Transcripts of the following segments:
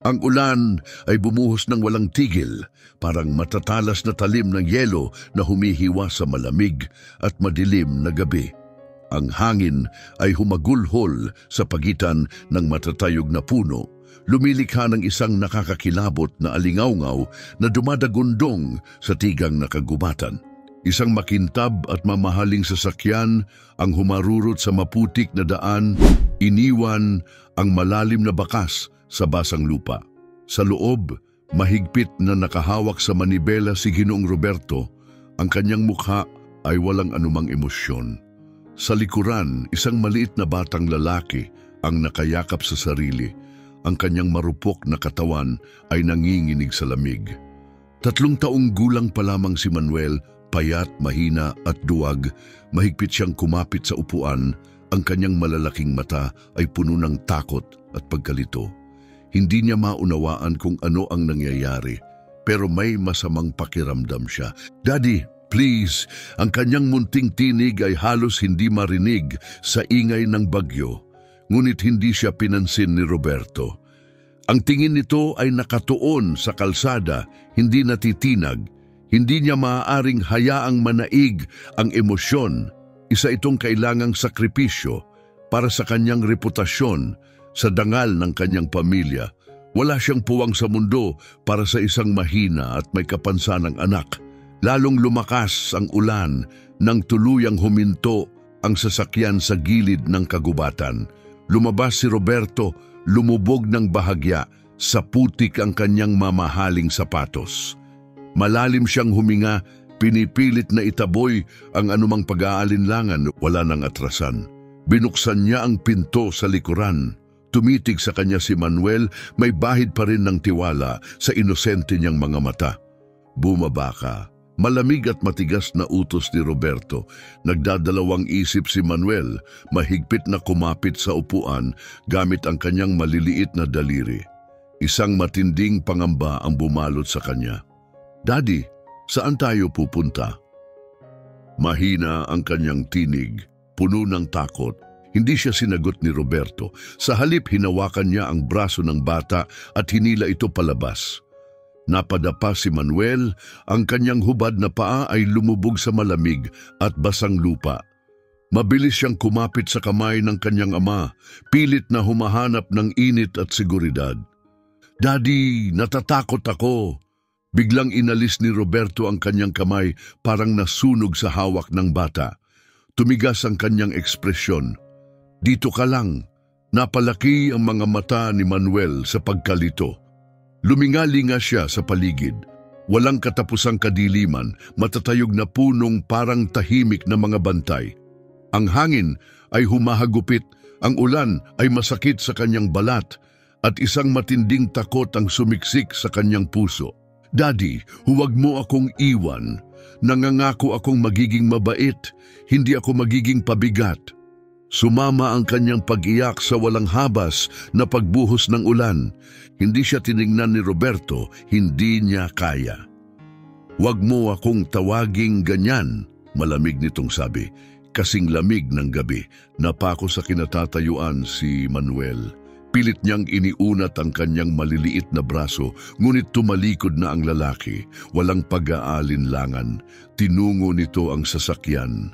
Ang ulan ay bumuhos ng walang tigil, parang matatalas na talim ng yelo na humihiwa sa malamig at madilim na gabi. Ang hangin ay humagulhol sa pagitan ng matatayog na puno, lumilikha ng isang nakakakilabot na alingawngaw na dumadagundong sa tigang na kagubatan. Isang makintab at mamahaling sasakyan ang humarurot sa maputik na daan, iniwan ang malalim na bakas sa basang lupa. Sa loob, mahigpit na nakahawak sa manibela si Ginoong Roberto, ang kanyang mukha ay walang anumang emosyon. Sa likuran, isang maliit na batang lalaki ang nakayakap sa sarili. Ang kanyang marupok na katawan ay nanginginig sa lamig. 3 taong gulang pa lamang si Manuel, payat, mahina at duwag. Mahigpit siyang kumapit sa upuan. Ang kanyang malalaking mata ay puno ng takot at pagkalito. Hindi niya maunawaan kung ano ang nangyayari, pero may masamang pakiramdam siya. "Daddy, please!" Ang kanyang munting tinig ay halos hindi marinig sa ingay ng bagyo. Ngunit hindi siya pinansin ni Roberto. Ang tingin nito ay nakatuon sa kalsada, hindi natitinag. Hindi niya maaaring hayaang manaig ang emosyon. Isa itong kailangang sakripisyo para sa kanyang reputasyon, sa dangal ng kanyang pamilya. Wala siyang puwang sa mundo para sa isang mahina at may kapansanang anak. Lalong lumakas ang ulan nang tuluyang huminto ang sasakyan sa gilid ng kagubatan. Lumabas si Roberto, lumubog ng bahagya, sa putik ang kanyang mamahaling sapatos. Malalim siyang huminga, pinipilit na itaboy ang anumang pag-aalinlangan, wala nang atrasan. Binuksan niya ang pinto sa likuran. Tumitig sa kanya si Manuel, may bahid pa rin ng tiwala sa inosente niyang mga mata. "Bumaba ka." Malamig at matigas na utos ni Roberto. Nagdadalawang isip si Manuel, mahigpit na kumapit sa upuan gamit ang kanyang maliliit na daliri. Isang matinding pangamba ang bumalot sa kanya. "Daddy, saan tayo pupunta?" Mahina ang kanyang tinig, puno ng takot. Hindi siya sinagot ni Roberto. Sa halip, hinawakan niya ang braso ng bata at hinila ito palabas. Napadapa si Manuel, ang kanyang hubad na paa ay lumubog sa malamig at basang lupa. Mabilis siyang kumapit sa kamay ng kanyang ama, pilit na humahanap ng init at seguridad. "Daddy, natatakot ako." Biglang inalis ni Roberto ang kanyang kamay, parang nasunog sa hawak ng bata. Tumigas ang kanyang ekspresyon. "Dito ka lang." Napalaki ang mga mata ni Manuel sa pagkalito. Lumingalinga siya sa paligid. Walang katapusang kadiliman, matatayog na punong parang tahimik na mga bantay. Ang hangin ay humahagupit, ang ulan ay masakit sa kanyang balat, at isang matinding takot ang sumiksik sa kanyang puso. "Daddy, huwag mo akong iwan. Nangangako akong magiging mabait, hindi ako magiging pabigat." Sumama ang kanyang pag-iyak sa walang habas na pagbuhos ng ulan. Hindi siya tiningnan ni Roberto, hindi niya kaya. "Huwag mo akong tawaging ganyan," malamig nitong sabi. Kasing lamig ng gabi, napako sa kinatatayuan si Manuel. Pilit niyang iniunat ang kanyang maliliit na braso, ngunit tumalikod na ang lalaki. Walang pag-aalinlangan. Tinungo nito ang sasakyan.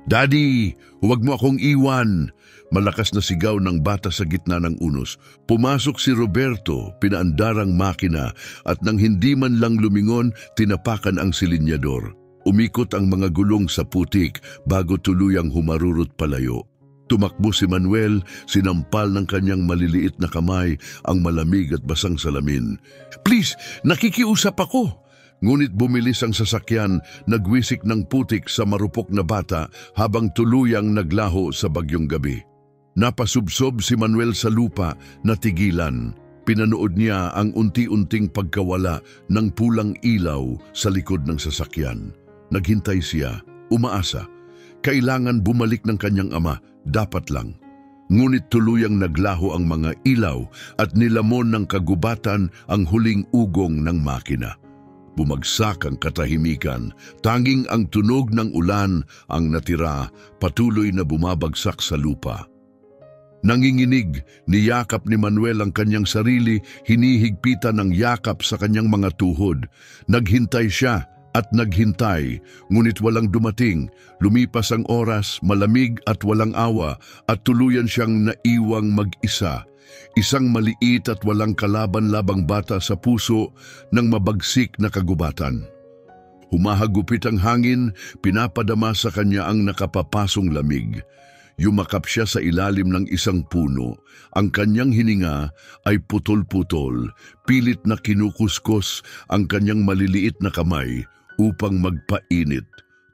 "Daddy, huwag mo akong iwan!" Malakas na sigaw ng bata sa gitna ng unos. Pumasok si Roberto, pinaandarang makina, at nang hindi man lang lumingon, tinapakan ang silinyador. Umikot ang mga gulong sa putik bago tuluyang humarurot palayo. Tumakbo si Manuel, sinampal ng kanyang maliliit na kamay ang malamig at basang salamin. "Please, nakikiusap ako!" Ngunit bumilis ang sasakyan, nagwisik ng putik sa marupok na bata habang tuluyang naglaho sa bagyong gabi. Napasubsob si Manuel sa lupa, natigilan. Pinanood niya ang unti-unting pagkawala ng pulang ilaw sa likod ng sasakyan. Naghintay siya, umaasa. Kailangan bumalik ng kanyang ama, dapat lang. Ngunit tuluyang naglaho ang mga ilaw at nilamon ng kagubatan ang huling ugong ng makina. Bumagsak ang katahimikan, tanging ang tunog ng ulan ang natira, patuloy na bumabagsak sa lupa. Nanginginig, niyakap ni Manuel ang kanyang sarili, hinihigpitan ng yakap sa kanyang mga tuhod. Naghintay siya at naghintay, ngunit walang dumating. Lumipas ang oras, malamig at walang awa, at tuluyan siyang naiwang mag-isa. Isang maliit at walang kalaban-labang bata sa puso ng mabagsik na kagubatan. Humahagupit ang hangin, pinapadama sa kanya ang nakapapasong lamig. Yumakap siya sa ilalim ng isang puno. Ang kanyang hininga ay putol-putol, pilit na kinukuskos ang kanyang maliliit na kamay upang magpainit.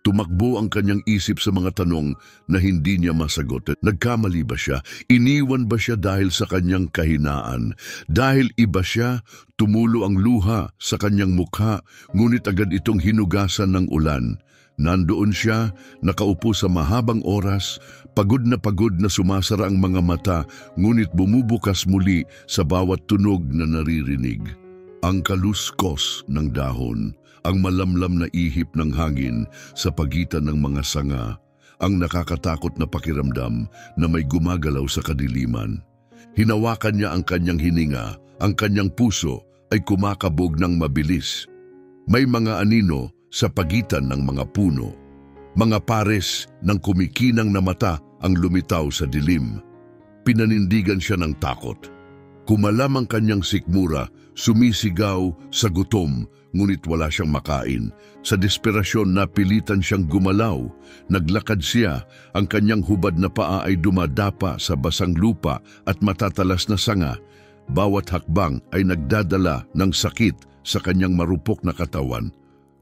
Tumakbo ang kanyang isip sa mga tanong na hindi niya masagot. Nagkamali ba siya? Iniwan ba siya dahil sa kanyang kahinaan? Dahil iba siya, tumulo ang luha sa kanyang mukha, ngunit agad itong hinugasan ng ulan. Nandoon siya, nakaupo sa mahabang oras, pagod na sumasara ang mga mata, ngunit bumubukas muli sa bawat tunog na naririnig. Ang kaluskos ng dahon, ang malamlam na ihip ng hangin sa pagitan ng mga sanga, ang nakakatakot na pakiramdam na may gumagalaw sa kadiliman. Hinawakan niya ang kanyang hininga, ang kanyang puso ay kumakabog ng mabilis. May mga anino sa pagitan ng mga puno. Mga pares ng kumikinang na mata ang lumitaw sa dilim. Pinanindigan siya ng takot. Kumalam ang kanyang sikmura, sumisigaw sa gutom, ngunit wala siyang makain. Sa desperasyon, napilitan siyang gumalaw. Naglakad siya, ang kanyang hubad na paa ay dumadapa sa basang lupa at matatalas na sanga. Bawat hakbang ay nagdadala ng sakit sa kanyang marupok na katawan.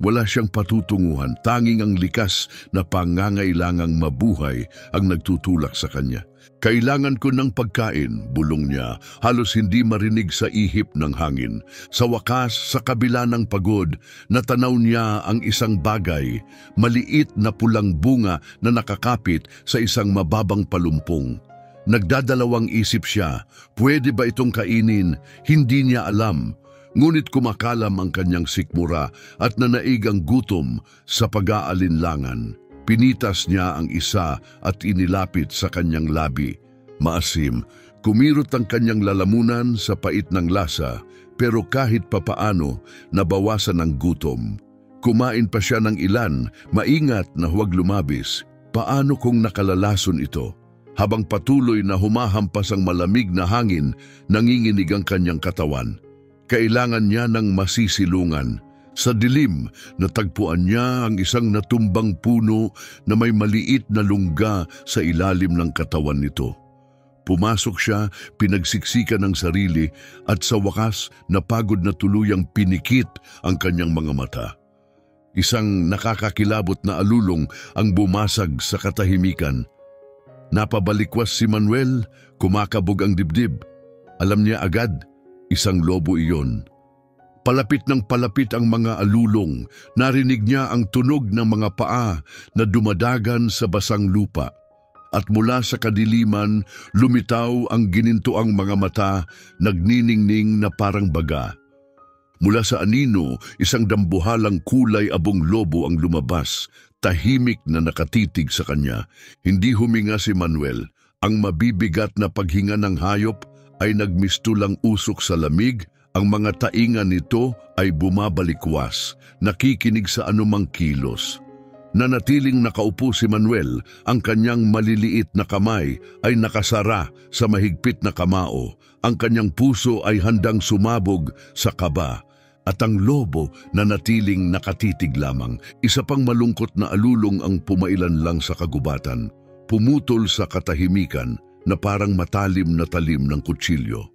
Wala siyang patutunguhan, tanging ang likas na pangangailangang mabuhay ang nagtutulak sa kanya. Kailangan ko ng pagkain, bulong niya, halos hindi marinig sa ihip ng hangin. Sa wakas, sa kabila ng pagod, natanaw niya ang isang bagay, maliit na pulang bunga na nakakapit sa isang mababang palumpong. Nagdadalawang isip siya, pwede ba itong kainin? Hindi niya alam. Ngunit kumakalam ang kanyang sikmura at nanaig ang gutom sa pag-aalinlangan. Pinitas niya ang isa at inilapit sa kanyang labi. Maasim, kumirot ang kanyang lalamunan sa pait ng lasa, pero kahit papaano nabawasan ang gutom. Kumain pa siya ng ilan, maingat na huwag lumabis. Paano kung nakalalason ito? Habang patuloy na humahampas ang malamig na hangin, nanginginig ang kanyang katawan. Kailangan niya ng masisilungan. Sa dilim, natagpuan niya ang isang natumbang puno na may maliit na lungga sa ilalim ng katawan nito. Pumasok siya, pinagsiksikan ng sarili at sa wakas napagod na tuluyang pinikit ang kanyang mga mata. Isang nakakakilabot na alulong ang bumasag sa katahimikan. Napabalikwas si Manuel, kumakabog ang dibdib. Alam niya agad, isang lobo iyon. Palapit ng palapit ang mga alulong, narinig niya ang tunog ng mga paa na dumadagan sa basang lupa. At mula sa kadiliman, lumitaw ang ginintuang mga mata, nagniningning na parang baga. Mula sa anino, isang dambuhalang kulay abong lobo ang lumabas, tahimik na nakatitig sa kanya. Hindi huminga si Manuel. Ang mabibigat na paghinga ng hayop ay nagmistulang usok sa lamig, ang mga tainga nito ay bumabalikwas, nakikinig sa anumang kilos. Nanatiling nakaupo si Manuel, ang kanyang maliliit na kamay ay nakasara sa mahigpit na kamao, ang kanyang puso ay handang sumabog sa kaba, at ang lobo nanatiling nakatitig lamang. Isa pang malungkot na alulong ang pumailan lang sa kagubatan, pumutol sa katahimikan, na parang matalim na talim ng kutsilyo.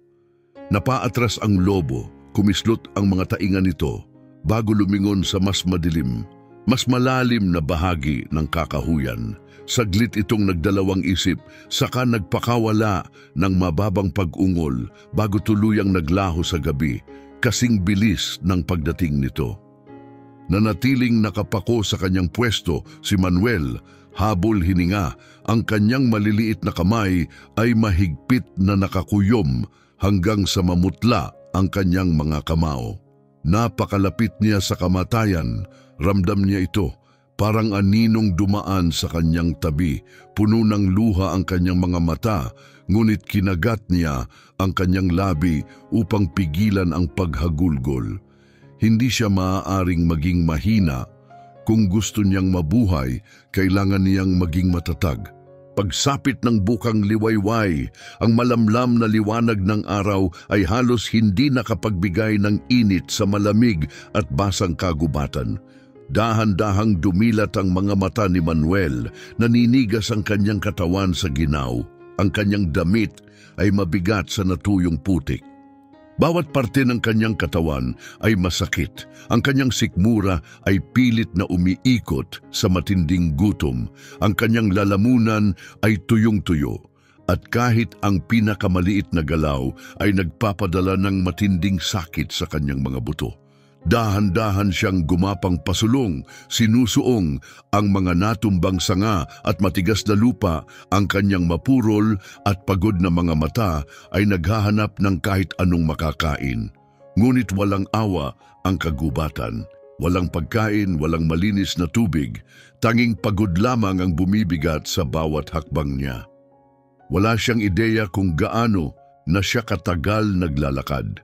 Napaatras ang lobo, kumislot ang mga tainga nito bago lumingon sa mas madilim, mas malalim na bahagi ng kakahuyan. Saglit itong nagdalawang isip, saka nagpakawala ng mababang pag-ungol bago tuluyang naglaho sa gabi, kasing bilis ng pagdating nito. Nanatiling nakapako sa kanyang pwesto si Manuel, habol hininga, ang kanyang maliliit na kamay ay mahigpit na nakakuyom hanggang sa mamutla ang kanyang mga kamao. Napakalapit niya sa kamatayan, ramdam niya ito, Parang aninong dumaan sa kanyang tabi, puno ng luha ang kanyang mga mata, ngunit kinagat niya ang kanyang labi upang pigilan ang paghagulgol. Hindi siya maaaring maging mahina. Kung gusto niyang mabuhay, kailangan niyang maging matatag. Pagsapit ng bukang liwayway, ang malamlam na liwanag ng araw ay halos hindi nakapagbigay ng init sa malamig at basang kagubatan. Dahan-dahang dumilat ang mga mata ni Manuel, naninigas ang kanyang katawan sa ginaw. Ang kanyang damit ay mabigat sa natuyong putik. Bawat parte ng kanyang katawan ay masakit. Ang kanyang sikmura ay pilit na umiikot sa matinding gutom. Ang kanyang lalamunan ay tuyong-tuyo. At kahit ang pinakamaliit na galaw ay nagpapadala ng matinding sakit sa kanyang mga buto. Dahan-dahan siyang gumapang pasulong, sinusuong ang mga natumbang sanga at matigas na lupa. Ang kanyang mapurol at pagod na mga mata ay naghahanap ng kahit anong makakain. Ngunit walang awa ang kagubatan. Walang pagkain, walang malinis na tubig. Tanging pagod lamang ang bumibigat sa bawat hakbang niya. Wala siyang ideya kung gaano na siya katagal naglalakad.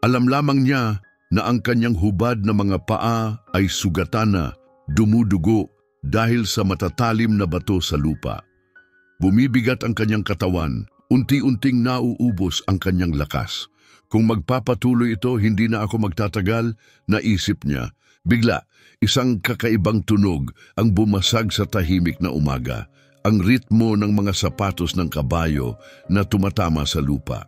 Alam lamang niya na ang kanyang hubad na mga paa ay sugatan na, dumudugo dahil sa matatalim na bato sa lupa. Bumibigat ang kanyang katawan, unti-unting nauubos ang kanyang lakas. Kung magpapatuloy ito, hindi na ako magtatagal, naisip niya. Bigla, isang kakaibang tunog ang bumasag sa tahimik na umaga, ang ritmo ng mga sapatos ng kabayo na tumatama sa lupa.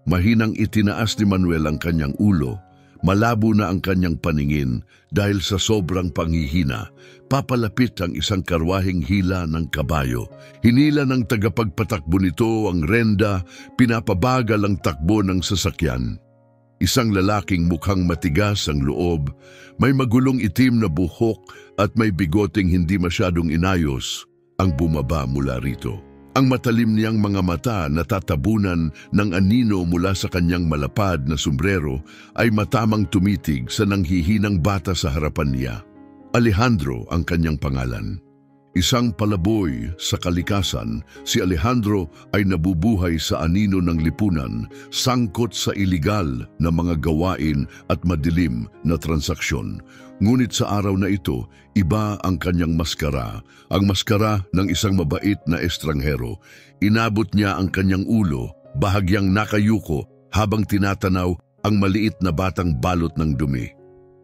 Mahinang itinaas ni Manuel ang kanyang ulo. Malabo na ang kanyang paningin dahil sa sobrang panghihina. Papalapit ang isang karwaheng hila ng kabayo. Hinila ng tagapagpatakbo nito ang renda, pinapabagal ang takbo ng sasakyan. Isang lalaking mukhang matigas ang loob, may magulong itim na buhok at may bigoting hindi masyadong inayos ang bumaba mula rito. Ang matalim niyang mga mata na tatabunan ng anino mula sa kanyang malapad na sombrero ay matamang tumitig sa nanghihinang bata sa harapan niya. Alejandro ang kanyang pangalan. Isang palaboy sa kalikasan, si Alejandro ay nabubuhay sa anino ng lipunan, sangkot sa iligal na mga gawain at madilim na transaksyon. Ngunit sa araw na ito, iba ang kanyang maskara, ang maskara ng isang mabait na estranghero. Inabot niya ang kanyang ulo, bahagyang nakayuko habang tinatanaw ang maliit na batang balot ng dumi.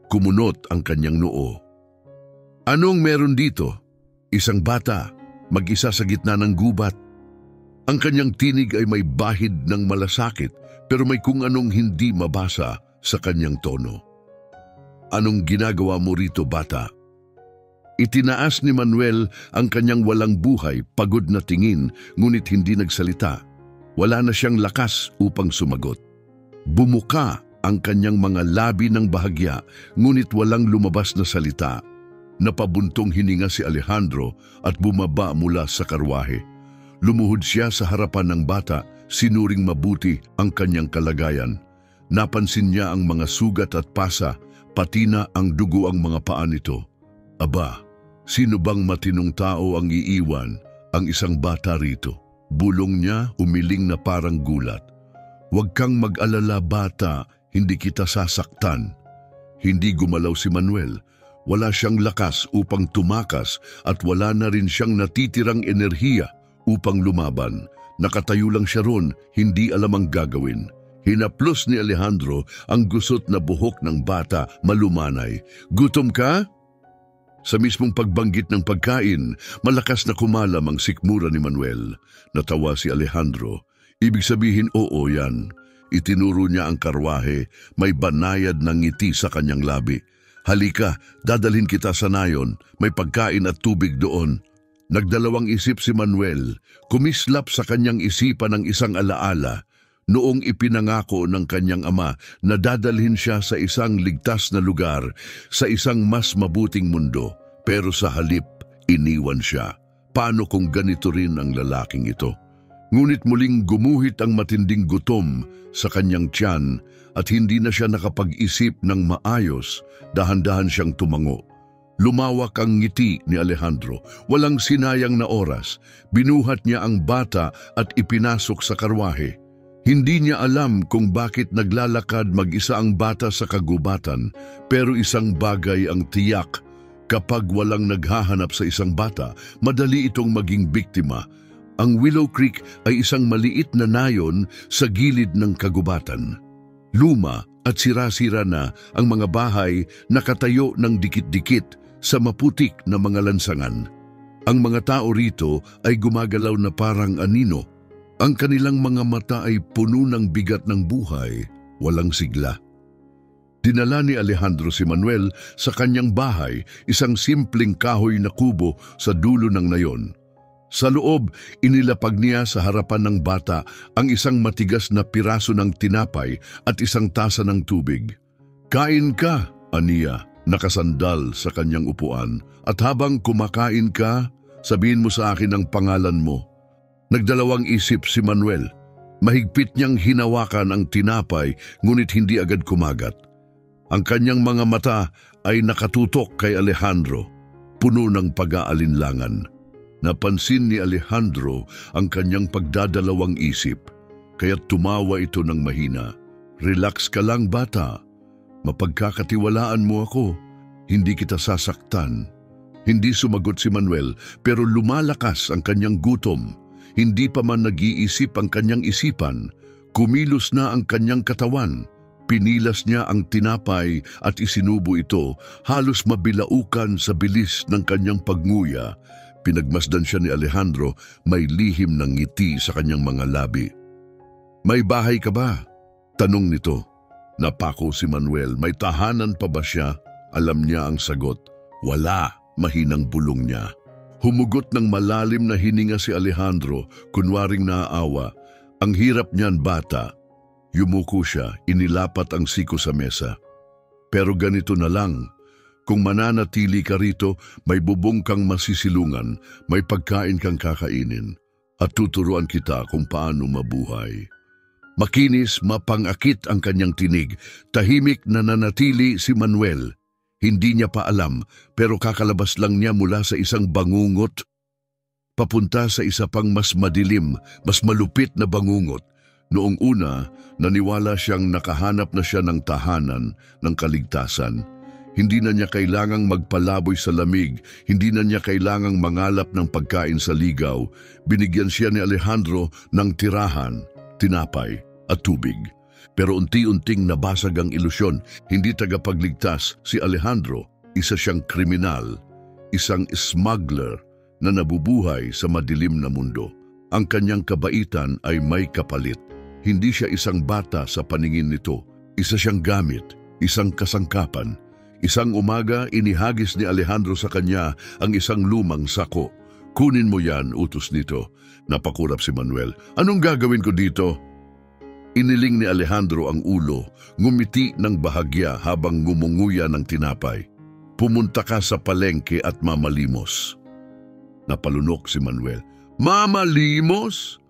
Kumunot ang kanyang noo. "Anong meron dito?" Isang bata, mag-isa sa gitna ng gubat. Ang kanyang tinig ay may bahid ng malasakit pero may kung anong hindi mabasa sa kanyang tono. "Anong ginagawa mo rito, bata?" Itinaas ni Manuel ang kanyang walang buhay, pagod na tingin, ngunit hindi nagsalita. Wala na siyang lakas upang sumagot. Bumuka ang kanyang mga labi ng bahagya, ngunit walang lumabas na salita. Napabuntong hininga si Alejandro at bumaba mula sa karwahe. Lumuhod siya sa harapan ng bata, sinuring mabuti ang kanyang kalagayan. Napansin niya ang mga sugat at pasa, pati na ang dugo ang mga paa nito. Aba, sino bang matinong tao ang iiwan ang isang bata rito? Bulong niya, umiling na parang gulat. "Huwag kang mag-alala, bata, hindi kita sasaktan." Hindi gumalaw si Manuel. Wala siyang lakas upang tumakas at wala na rin siyang natitirang enerhiya upang lumaban. Nakatayo lang siya ron, hindi alam ang gagawin. Hinaplos ni Alejandro ang gusot na buhok ng bata, malumanay. "Gutom ka?" Sa mismong pagbanggit ng pagkain, malakas na kumalam ang sikmura ni Manuel. Natawa si Alejandro. Ibig sabihin, oo yan. Itinuro niya ang karwahe, may banayad ng ngiti sa kanyang labi. "Halika, dadalhin kita sa nayon, may pagkain at tubig doon." Nagdalawang isip si Manuel, kumislap sa kanyang isipan ng isang alaala. Noong ipinangako ng kanyang ama na dadalhin siya sa isang ligtas na lugar, sa isang mas mabuting mundo. Pero sa halip, iniwan siya. Paano kung ganito rin ang lalaking ito? Ngunit muling gumuhit ang matinding gutom sa kanyang tiyan at hindi na siya nakapag-isip ng maayos. Dahan-dahan siyang tumango. Lumawak ang ngiti ni Alejandro. Walang sinayang na oras. Binuhat niya ang bata at ipinasok sa karwahe. Hindi niya alam kung bakit naglalakad mag-isa ang bata sa kagubatan, pero isang bagay ang tiyak. Kapag walang naghahanap sa isang bata, madali itong maging biktima. Ang Willow Creek ay isang maliit na nayon sa gilid ng kagubatan. Luma at sira-sira na ang mga bahay nakatayo ng dikit-dikit sa maputik na mga lansangan. Ang mga tao rito ay gumagalaw na parang anino. Ang kanilang mga mata ay puno ng bigat ng buhay, walang sigla. Dinala ni Alejandro si Manuel sa kanyang bahay, isang simpleng kahoy na kubo sa dulo ng nayon. Sa loob, inilapag niya sa harapan ng bata ang isang matigas na piraso ng tinapay at isang tasa ng tubig. "Kain ka," aniya, nakasandal sa kanyang upuan. "At habang kumakain ka, sabihin mo sa akin ang pangalan mo." Nagdalawang isip si Manuel. Mahigpit niyang hinawakan ang tinapay, ngunit hindi agad kumagat. Ang kanyang mga mata ay nakatutok kay Alejandro, puno ng pag-aalinlangan. Napansin ni Alejandro ang kanyang pagdadalawang isip, kaya't tumawa ito ng mahina. "Relax ka lang, bata. Mapagkakatiwalaan mo ako. Hindi kita sasaktan." Hindi sumagot si Manuel, pero lumalakas ang kanyang gutom. Hindi pa man nag-iisip ang kanyang isipan, kumilos na ang kanyang katawan. Pinilas niya ang tinapay at isinubo ito, halos mabilaukan sa bilis ng kanyang pagnguya. Pinagmasdan siya ni Alejandro, may lihim ng ngiti sa kanyang mga labi. "May bahay ka ba?" tanong nito. Napako si Manuel. May tahanan pa ba siya? Alam niya ang sagot. Wala, mahinang bulong niya. Humugot ng malalim na hininga si Alejandro, kunwaring naaawa. Ang hirap niyan, bata. Yumuko siya, inilapat ang siko sa mesa. "Pero ganito na lang. Kung mananatili ka rito, may bubong kang masisilungan, may pagkain kang kakainin, at tuturuan kita kung paano mabuhay." Makinis, mapangakit ang kanyang tinig. Tahimik na nanatili si Manuel. Hindi niya pa alam, pero kakalabas lang niya mula sa isang bangungot, papunta sa isa pang mas madilim, mas malupit na bangungot. Noong una, naniwala siyang nakahanap na siya ng tahanan, ng kaligtasan. Hindi na niya kailangang magpalaboy sa lamig, hindi na niya kailangang mangalap ng pagkain sa ligaw. Binigyan siya ni Alejandro ng tirahan, tinapay at tubig. Pero unti-unting nabasag ang ilusyon. Hindi tagapagligtas si Alejandro. Isa siyang kriminal, isang smuggler na nabubuhay sa madilim na mundo. Ang kanyang kabaitan ay may kapalit. Hindi siya isang bata sa paningin nito. Isa siyang gamit, isang kasangkapan. Isang umaga, inihagis ni Alejandro sa kanya ang isang lumang sako. "Kunin mo yan," utos nito. Napakurap si Manuel. "Anong gagawin ko dito?" Iniling ni Alejandro ang ulo, ngumiti ng bahagya habang ngumunguya ng tinapay. "Pumunta ka sa palengke at mamalimos." Napalunok si Manuel. "Mamalimos?"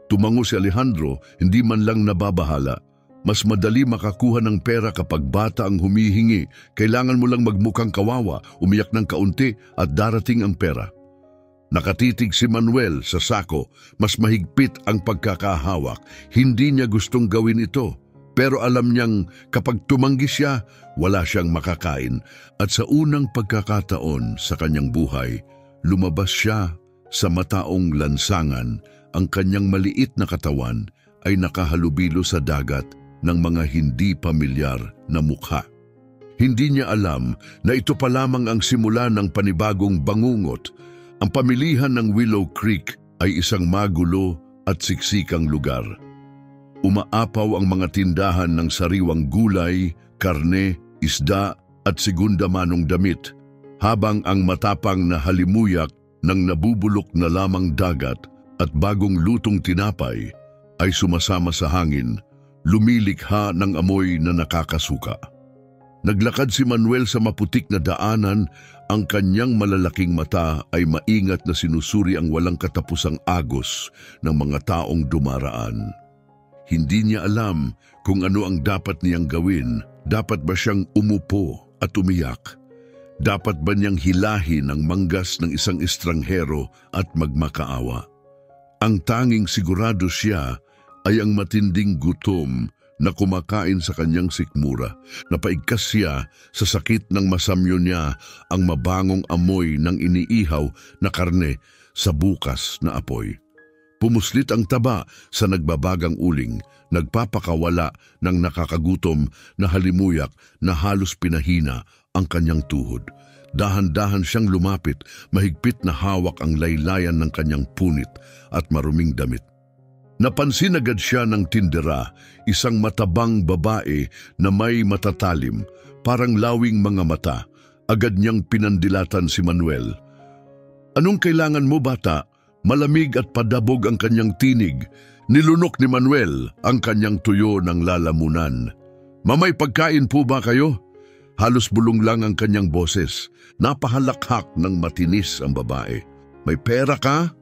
Tumango si Alejandro, hindi man lang nababahala. Mas madali makakuha ng pera kapag bata ang humihingi. Kailangan mo lang magmukhang kawawa, umiyak ng kaunti at darating ang pera. Nakatitig si Manuel sa sako, mas mahigpit ang pagkakahawak. Hindi niya gustong gawin ito, pero alam niyang kapag tumanggi siya, wala siyang makakain. At sa unang pagkakataon sa kanyang buhay, lumabas siya sa mataong lansangan. Ang kanyang maliit na katawan ay nakahalubilo sa dagat ng mga hindi pamilyar na mukha. Hindi niya alam na ito pa lamang ang simula ng panibagong bangungot. Ang pamilihan ng Willow Creek ay isang magulo at siksikang lugar. Umaapaw ang mga tindahan ng sariwang gulay, karne, isda at segunda manong damit, habang ang matapang na halimuyak ng nabubulok na lamang dagat at bagong lutong tinapay ay sumasama sa hangin, lumilikha ng amoy na nakakasuka. Naglakad si Manuel sa maputik na daanan, ang kanyang malalaking mata ay maingat na sinusuri ang walang katapusang agos ng mga taong dumaraan. Hindi niya alam kung ano ang dapat niyang gawin. Dapat ba siyang umupo at umiyak? Dapat ba niyang hilahin ang manggas ng isang estranghero at magmakaawa? Ang tanging sigurado siya ay ang matinding gutom na kumakain sa kanyang sikmura. Napaigkas siya sa sakit ng masamyo niya ang mabangong amoy ng iniihaw na karne sa bukas na apoy. Pumuslit ang taba sa nagbabagang uling, nagpapakawala ng nakakagutom na halimuyak na halos pinahina ang kanyang tuhod. Dahan-dahan siyang lumapit, mahigpit na hawak ang laylayan ng kanyang punit at maruming damit. Napansin agad siya ng tindera, isang matabang babae na may matatalim, parang lawing mga mata. Agad niyang pinandilatan si Manuel. "Anong kailangan mo, bata?" Malamig at padabog ang kanyang tinig. Nilunok ni Manuel ang kanyang tuyo ng lalamunan. "Mamay pagkain po ba kayo?" Halos bulong lang ang kanyang boses. Napahalakhak ng matinis ang babae. "May pera ka?"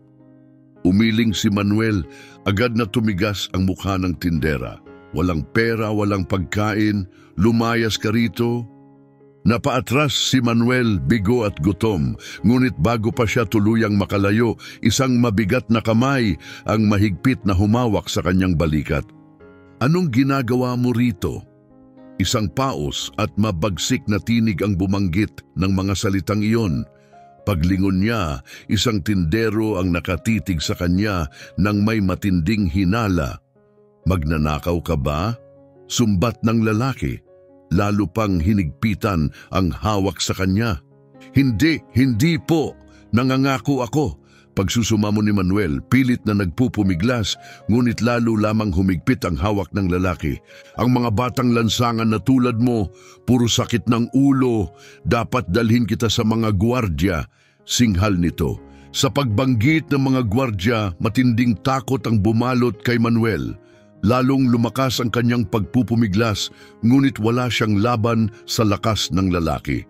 Umiling si Manuel, agad na tumigas ang mukha ng tindera. "Walang pera, walang pagkain, lumayas ka rito." Napaatras si Manuel, bigo at gutom, ngunit bago pa siya tuluyang makalayo, isang mabigat na kamay ang mahigpit na humawak sa kanyang balikat. "Anong ginagawa mo rito?" Isang paos at mabagsik na tinig ang bumanggit ng mga salitang iyon. Paglingon niya, isang tindero ang nakatitig sa kanya nang may matinding hinala. "Magnanakaw ka ba?" Sumbat ng lalaki. Lalo pang hinigpitan ang hawak sa kanya. Hindi po, nangangako ako." Pagsusumamo ni Manuel, pilit na nagpupumiglas, ngunit lalo lamang humigpit ang hawak ng lalaki. "Ang mga batang lansangan na tulad mo, puro sakit ng ulo, dapat dalhin kita sa mga gwardya." Singhal nito. Sa pagbanggit ng mga gwardya, matinding takot ang bumalot kay Manuel. Lalong lumakas ang kanyang pagpupumiglas, ngunit wala siyang laban sa lakas ng lalaki.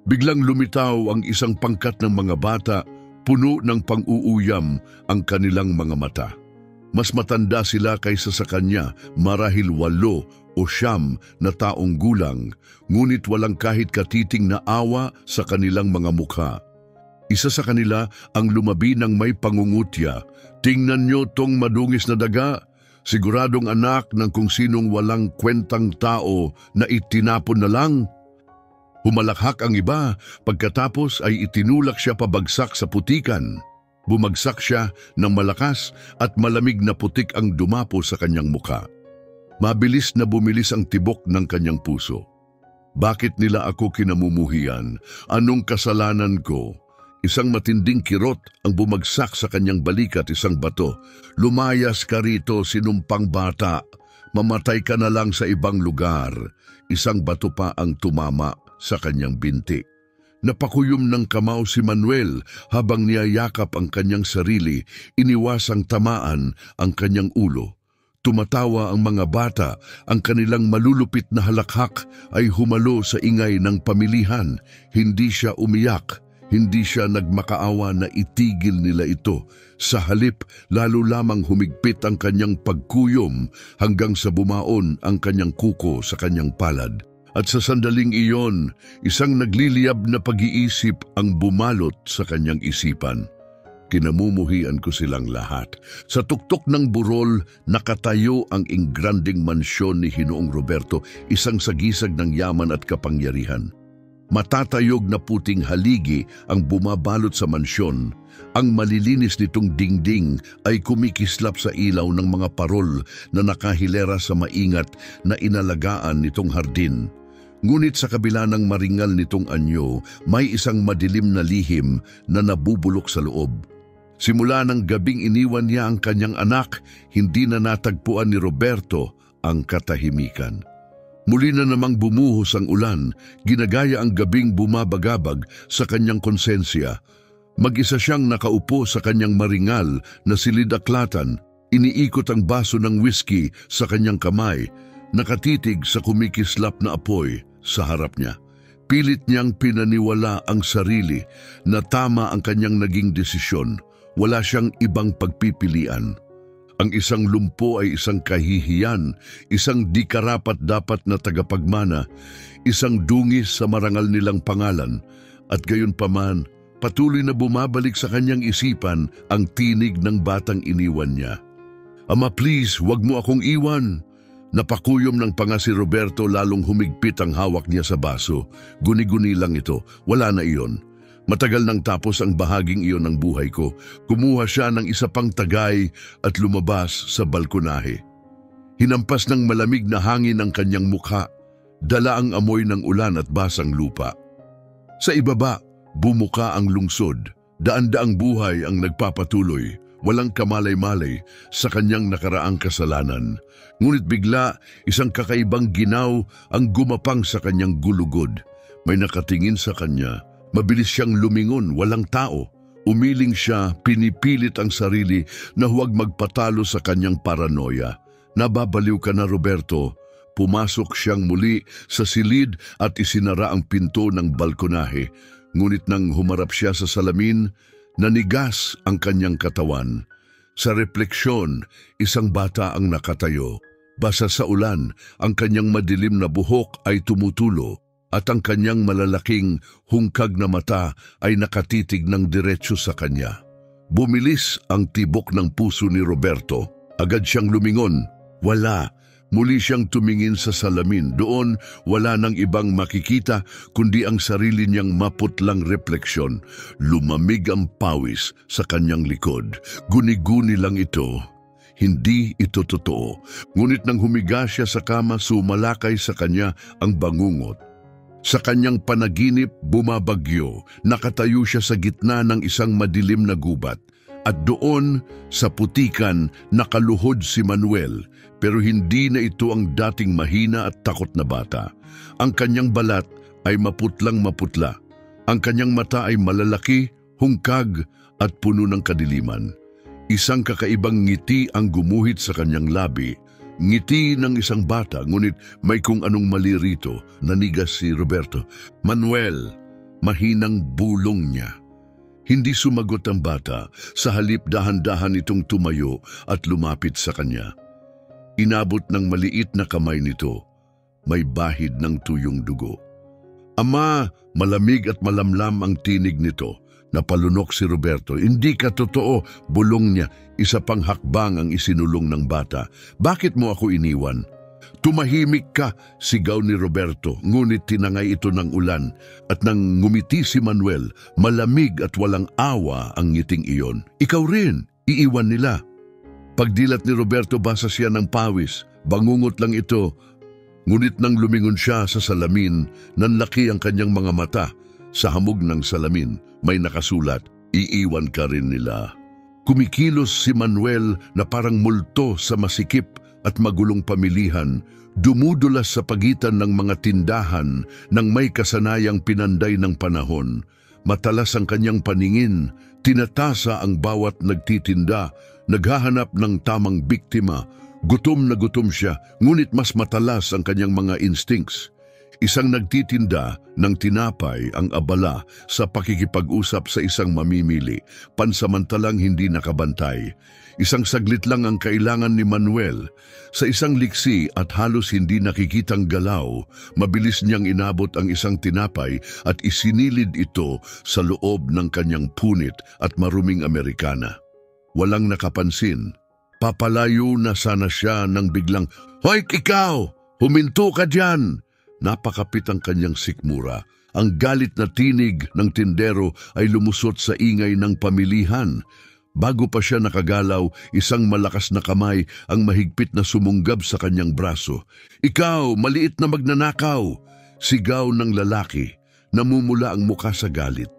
Biglang lumitaw ang isang pangkat ng mga bata, puno ng pang-uuyam ang kanilang mga mata. Mas matanda sila kaysa sa kanya, marahil 8 o 9 na taong gulang, ngunit walang kahit katiting na awa sa kanilang mga mukha. Isa sa kanila ang lumabi ng may pangungutya. "Tingnan niyo tong madungis na daga. Siguradong anak ng kung sinong walang kwentang tao na itinapon na lang." Humalakhak ang iba, pagkatapos ay itinulak siya pabagsak sa putikan. Bumagsak siya ng malakas at malamig na putik ang dumapo sa kanyang mukha. Mabilis na bumilis ang tibok ng kanyang puso. "Bakit nila ako kinamumuhian? Anong kasalanan ko?" Isang matinding kirot ang bumagsak sa kanyang balikat, isang bato. "Lumayas ka rito, sinumpang bata. Mamatay ka na lang sa ibang lugar." Isang bato pa ang tumama sa kanyang binti. Napakuyom ng kamao si Manuel habang niyayakap ang kanyang sarili, iniwasang tamaan ang kanyang ulo. Tumatawa ang mga bata, ang kanilang malulupit na halakhak ay humalo sa ingay ng pamilihan. Hindi siya umiyak. Hindi siya nagmakaawa na itigil nila ito. Sa halip, lalo lamang humigpit ang kanyang pagkuyom hanggang sa bumaon ang kanyang kuko sa kanyang palad. At sa sandaling iyon, isang nagliliyab na pag-iisip ang bumalot sa kanyang isipan. Kinamumuhian ko silang lahat. Sa tuktok ng burol, nakatayo ang ingranding mansyon ni Ginoong Roberto, isang sagisag ng yaman at kapangyarihan. Matatayog na puting haligi ang bumabalot sa mansyon. Ang malilinis nitong dingding ay kumikislap sa ilaw ng mga parol na nakahilera sa maingat na inalagaan nitong hardin. Ngunit sa kabila ng maringal nitong anyo, may isang madilim na lihim na nabubulok sa loob. Simula ng gabing iniwan niya ang kanyang anak, hindi na natagpuan ni Roberto ang katahimikan. Muli na namang bumuhos ang ulan, ginagaya ang gabing bumabagabag sa kanyang konsensya. Mag-isa siyang nakaupo sa kanyang maringal na silidaklatan, iniikot ang baso ng whisky sa kanyang kamay, nakatitig sa kumikislap na apoy sa harap niya. Pilit niyang pinaniwala ang sarili na tama ang kanyang naging desisyon. Wala siyang ibang pagpipilian. Ang isang lumpo ay isang kahihiyan, isang di karapat-dapat na tagapagmana, isang dungis sa marangal nilang pangalan, at gayon paman, patuloy na bumabalik sa kanyang isipan ang tinig ng batang iniwan niya. Ama, please, wag mo akong iwan. Napakuyom ng panga si Roberto, lalong humigpit ang hawak niya sa baso. Guni-guni lang ito, wala na iyon. Matagal nang tapos ang bahaging iyon ng buhay ko. Kumuha siya ng isa pang tagay at lumabas sa balkonahe. Hinampas ng malamig na hangin ang kanyang mukha. Dala ang amoy ng ulan at basang lupa. Sa ibaba, bumuka ang lungsod. Daan-daang buhay ang nagpapatuloy. Walang kamalay-malay sa kanyang nakaraang kasalanan. Ngunit bigla, isang kakaibang ginaw ang gumapang sa kanyang gulugod. May nakatingin sa kanya. Mabilis siyang lumingon, walang tao. Umiling siya, pinipilit ang sarili na huwag magpatalo sa kanyang paranoia. Nababaliw ka na, Roberto. Pumasok siyang muli sa silid at isinara ang pinto ng balkonahe. Ngunit nang humarap siya sa salamin, nanigas ang kanyang katawan. Sa refleksyon, isang bata ang nakatayo. Basa sa ulan, ang kanyang madilim na buhok ay tumutulo at ang kanyang malalaking hungkag na mata ay nakatitig ng diretso sa kanya. Bumilis ang tibok ng puso ni Roberto. Agad siyang lumingon. Wala. Muli siyang tumingin sa salamin. Doon, wala nang ibang makikita kundi ang sarili niyang maputlang refleksyon. Lumamig ang pawis sa kanyang likod. Guni-guni lang ito. Hindi ito totoo. Ngunit nang humiga siya sa kama, sumalakay sa kanya ang bangungot. Sa kanyang panaginip, bumabagyo. Nakatayo siya sa gitna ng isang madilim na gubat. At doon, sa putikan, nakaluhod si Manuel. Pero hindi na ito ang dating mahina at takot na bata. Ang kanyang balat ay maputlang maputla. Ang kanyang mata ay malalaki, hungkag at puno ng kadiliman. Isang kakaibang ngiti ang gumuhit sa kanyang labi. Ngiti ng isang bata, ngunit may kung anong mali rito. Nanigas si Roberto. Manuel, mahinang bulong niya. Hindi sumagot ang bata, sa halip dahan-dahan itong tumayo at lumapit sa kanya. Inabot ng maliit na kamay nito, may bahid ng tuyong dugo. Ama, malamig at malamlam ang tinig nito. Napalunok si Roberto. Hindi ka totoo, bulong niya. Isa pang hakbang ang isinulong ng bata. Bakit mo ako iniwan? Tumahimik ka, sigaw ni Roberto, ngunit tinangay ito ng ulan. At nang ngumiti si Manuel, malamig at walang awa ang ngiting iyon. Ikaw rin, iiwan nila. Pagdilat ni Roberto, basa siya ng pawis. Bangungot lang ito. Ngunit nang lumingon siya sa salamin, nanlaki ang kanyang mga mata. Sa hamog ng salamin, may nakasulat, iiwan ka rin nila. Kumikilos si Manuel na parang multo sa masikip at magulong pamilihan, dumudulas sa pagitan ng mga tindahan ng may kasanayang pinanday ng panahon. Matalas ang kanyang paningin, tinatasa ang bawat nagtitinda, naghahanap ng tamang biktima. Gutom na gutom siya, ngunit mas matalas ang kanyang mga instincts. Isang nagtitinda ng tinapay ang abala sa pakikipag-usap sa isang mamimili, pansamantalang hindi nakabantay. Isang saglit lang ang kailangan ni Manuel. Sa isang liksi at halos hindi nakikitang galaw, mabilis niyang inabot ang isang tinapay at isinilid ito sa loob ng kanyang punit at maruming Amerikana. Walang nakapansin. Papalayo na sana siya nang biglang, "Hoy, ikaw! Huminto ka dyan!" Napakapit ang kanyang sikmura. Ang galit na tinig ng tindero ay lumusot sa ingay ng pamilihan. Bago pa siya nakagalaw, isang malakas na kamay ang mahigpit na sumunggab sa kanyang braso. "Ikaw, maliit na magnanakaw!" Sigaw ng lalaki. Namumula ang muka sa galit.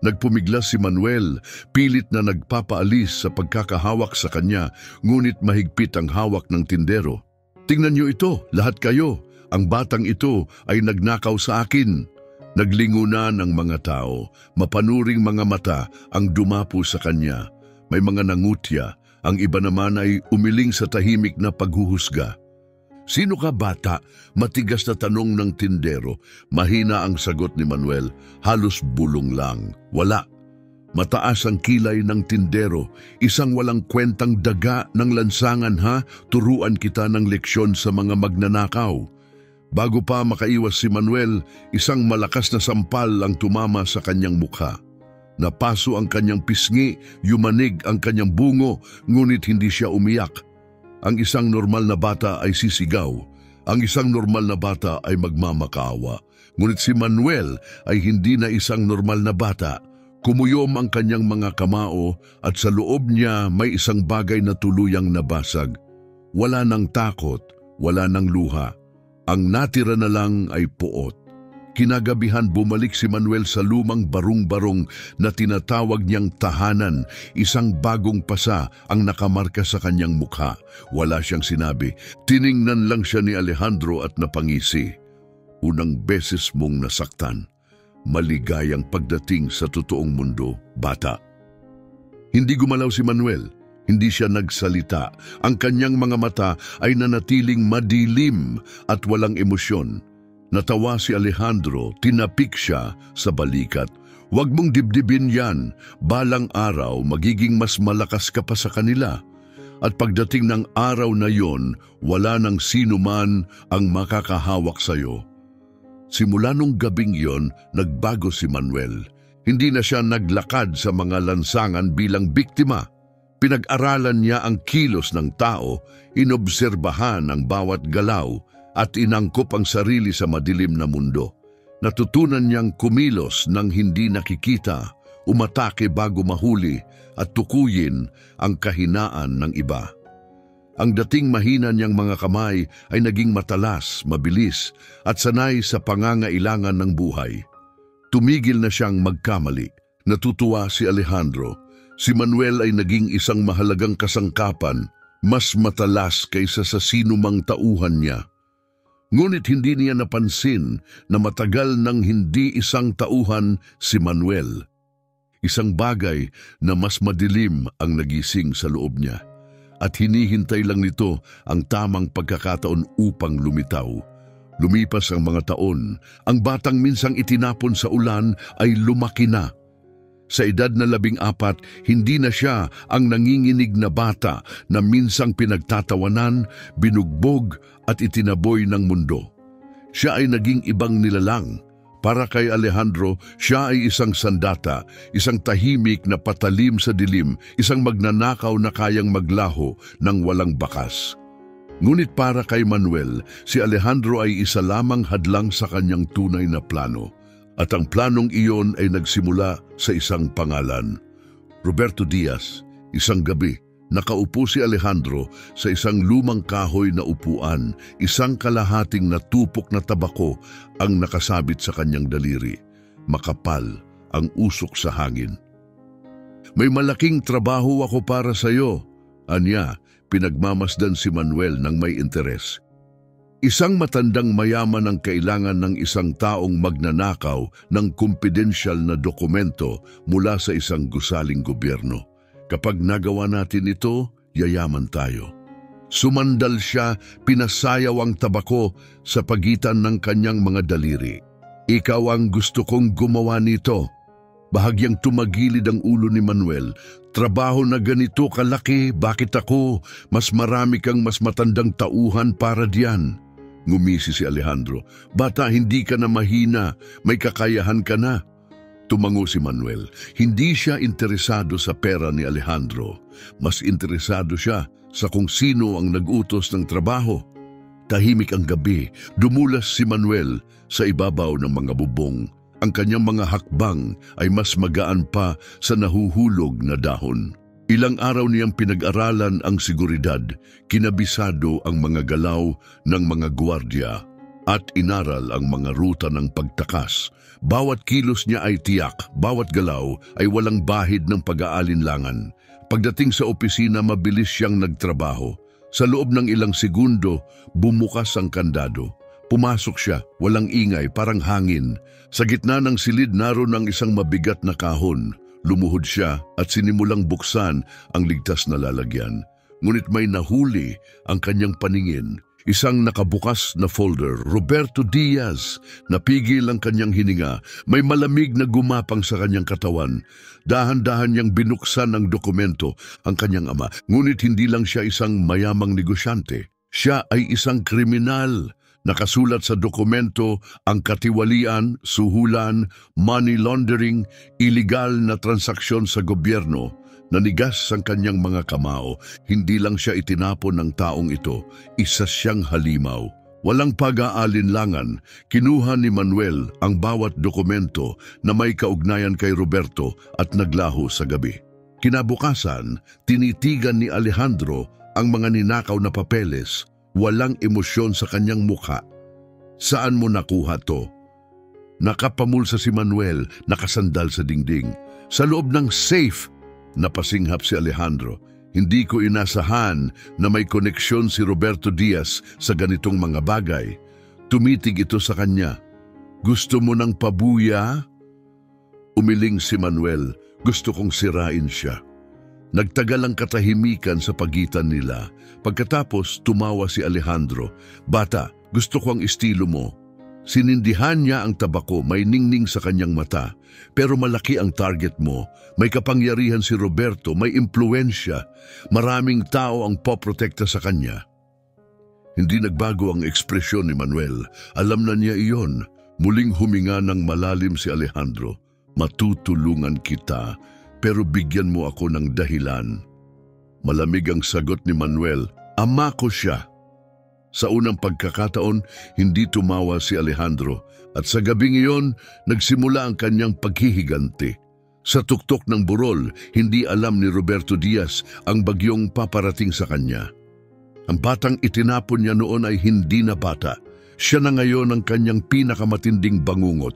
Nagpumiglas si Manuel, pilit na nagpapaalis sa pagkakahawak sa kanya, ngunit mahigpit ang hawak ng tindero. "Tingnan niyo ito, lahat kayo. Ang batang ito ay nagnakaw sa akin." Naglingunan ang mga tao. Mapanuring mga mata ang dumapo sa kanya. May mga nangutya. Ang iba naman ay umiling sa tahimik na paghuhusga. "Sino ka, bata?" Matigas na tanong ng tindero. Mahina ang sagot ni Manuel. Halos bulong lang. "Wala." Mataas ang kilay ng tindero, isang walang kwentang daga ng lansangan ha, turuan kita ng leksyon sa mga magnanakaw. Bago pa makaiwas si Manuel, isang malakas na sampal ang tumama sa kanyang mukha. Napaso ang kanyang pisngi, yumanig ang kanyang bungo, ngunit hindi siya umiyak. Ang isang normal na bata ay sisigaw. Ang isang normal na bata ay magmamakaawa. Ngunit si Manuel ay hindi na isang normal na bata. Kumuyom ang kanyang mga kamao at sa loob niya may isang bagay na tuluyang nabasag. Wala nang takot, wala nang luha. Ang natira na lang ay puot. Kinagabihan bumalik si Manuel sa lumang barong-barong na tinatawag niyang tahanan. Isang bagong pasa ang nakamarka sa kanyang mukha. Wala siyang sinabi. Tiningnan lang siya ni Alejandro at napangisi. Unang beses mong nasaktan. Maligayang pagdating sa totoong mundo, bata. Hindi gumalaw si Manuel. Hindi siya nagsalita. Ang kanyang mga mata ay nanatiling madilim at walang emosyon. Natawa si Alejandro, tinapik siya sa balikat. Huwag mong dibdibin yan. Balang araw, magiging mas malakas ka pa sa kanila. At pagdating ng araw na yon, wala nang sino man ang makakahawak sa'yo. Simula nung gabing yon, nagbago si Manuel. Hindi na siya naglakad sa mga lansangan bilang biktima. Pinag-aralan niya ang kilos ng tao, inobserbahan ang bawat galaw, at inangkop ang sarili sa madilim na mundo. Natutunan niyang kumilos nang hindi nakikita, umatake bago mahuli, at tukuyin ang kahinaan ng iba. Ang dating mahina niyang mga kamay ay naging matalas, mabilis, at sanay sa pangangailangan ng buhay. Tumigil na siyang magkamali. Natutuwa si Alejandro. Si Manuel ay naging isang mahalagang kasangkapan, mas matalas kaysa sa sinumang tauhan niya. Ngunit hindi niya napansin na matagal nang hindi isang tauhan si Manuel. Isang bagay na mas madilim ang nagising sa loob niya. At hinihintay lang nito ang tamang pagkakataon upang lumitaw. Lumipas ang mga taon, ang batang minsang itinapon sa ulan ay lumaki na. Sa edad na 14, hindi na siya ang nanginginig na bata na minsang pinagtatawanan, binugbog at itinaboy ng mundo. Siya ay naging ibang nilalang. Para kay Alejandro, siya ay isang sandata, isang tahimik na patalim sa dilim, isang magnanakaw na kayang maglaho ng walang bakas. Ngunit para kay Manuel, si Alejandro ay isa lamang hadlang sa kanyang tunay na plano. At ang planong iyon ay nagsimula sa isang pangalan. Roberto Diaz. Isang gabi, nakaupo si Alejandro sa isang lumang kahoy na upuan, isang kalahating natupok na tabako ang nakasabit sa kanyang daliri. Makapal ang usok sa hangin. May malaking trabaho ako para sa iyo, anya, pinagmamasdan si Manuel ng may interes. Isang matandang mayaman ang kailangan ng isang taong magnanakaw ng kumpidensyal na dokumento mula sa isang gusaling gobyerno. Kapag nagawa natin ito, yayaman tayo. Sumandal siya, pinasayaw ang tabako sa pagitan ng kanyang mga daliri. Ikaw ang gusto kong gumawa nito. Bahagyang tumagilid ang ulo ni Manuel. Trabaho na ganito kalaki, bakit ako? Mas marami kang mas matandang tauhan para diyan. Ngumisi si Alejandro. Bata, hindi ka na mahina, may kakayahan ka na. Tumango si Manuel. Hindi siya interesado sa pera ni Alejandro. Mas interesado siya sa kung sino ang nag-utos ng trabaho. Tahimik ang gabi, dumulas si Manuel sa ibabaw ng mga bubong. Ang kanyang mga hakbang ay mas magaan pa sa nahuhulog na dahon. Ilang araw niyang pinag-aralan ang seguridad, kinabisado ang mga galaw ng mga gwardiya at inaral ang mga ruta ng pagtakas. Bawat kilos niya ay tiyak, bawat galaw ay walang bahid ng pag-aalinlangan. Pagdating sa opisina, mabilis siyang nagtrabaho. Sa loob ng ilang segundo, bumukas ang kandado. Pumasok siya, walang ingay, parang hangin. Sa gitna ng silid naroon ang isang mabigat na kahon. Lumuhod siya at sinimulang buksan ang ligtas na lalagyan. Ngunit may nahuli ang kanyang paningin. Isang nakabukas na folder, Roberto Diaz. Napigil ang kanyang hininga. May malamig na gumapang sa kanyang katawan. Dahan-dahan niyang binuksan ang dokumento ang kanyang ama. Ngunit hindi lang siya isang mayamang negosyante. Siya ay isang kriminal. Nakasulat sa dokumento ang katiwalian, suhulan, money laundering, illegal na transaksyon sa gobyerno. Nanigas ang kanyang mga kamao. Hindi lang siya itinapon ng taong ito, isa siyang halimaw. Walang pag-aalinlangan, kinuha ni Manuel ang bawat dokumento na may kaugnayan kay Roberto at naglaho sa gabi. Kinabukasan, tinitigan ni Alejandro ang mga ninakaw na papeles. Walang emosyon sa kanyang mukha. Saan mo nakuha to? Nakapamulsa si Manuel, nakasandal sa dingding. Sa loob ng safe, napasinghap si Alejandro. Hindi ko inasahan na may koneksyon si Roberto Diaz sa ganitong mga bagay. Tumitig ito sa kanya. Gusto mo ng pabuya? Umiling si Manuel. Gusto kong sirain siya. Nagtagal ang katahimikan sa pagitan nila. Pagkatapos, tumawa si Alejandro. Bata, gusto ko ang estilo mo. Sinindihan niya ang tabako, may ningning sa kanyang mata. Pero malaki ang target mo. May kapangyarihan si Roberto, may impluensya. Maraming tao ang poprotekta sa kanya. Hindi nagbago ang ekspresyon ni Manuel. Alam na niya iyon. Muling huminga ng malalim si Alejandro. Matutulungan kita, pero bigyan mo ako ng dahilan. Malamig ang sagot ni Manuel. Ama ko siya. Sa unang pagkakataon, hindi tumawa si Alejandro at sa gabing iyon, nagsimula ang kanyang paghihiganti. Sa tuktok ng burol, hindi alam ni Roberto Diaz ang bagyong paparating sa kanya. Ang batang itinapon niya noon ay hindi na bata. Siya na ngayon ang kanyang pinakamatinding bangungot.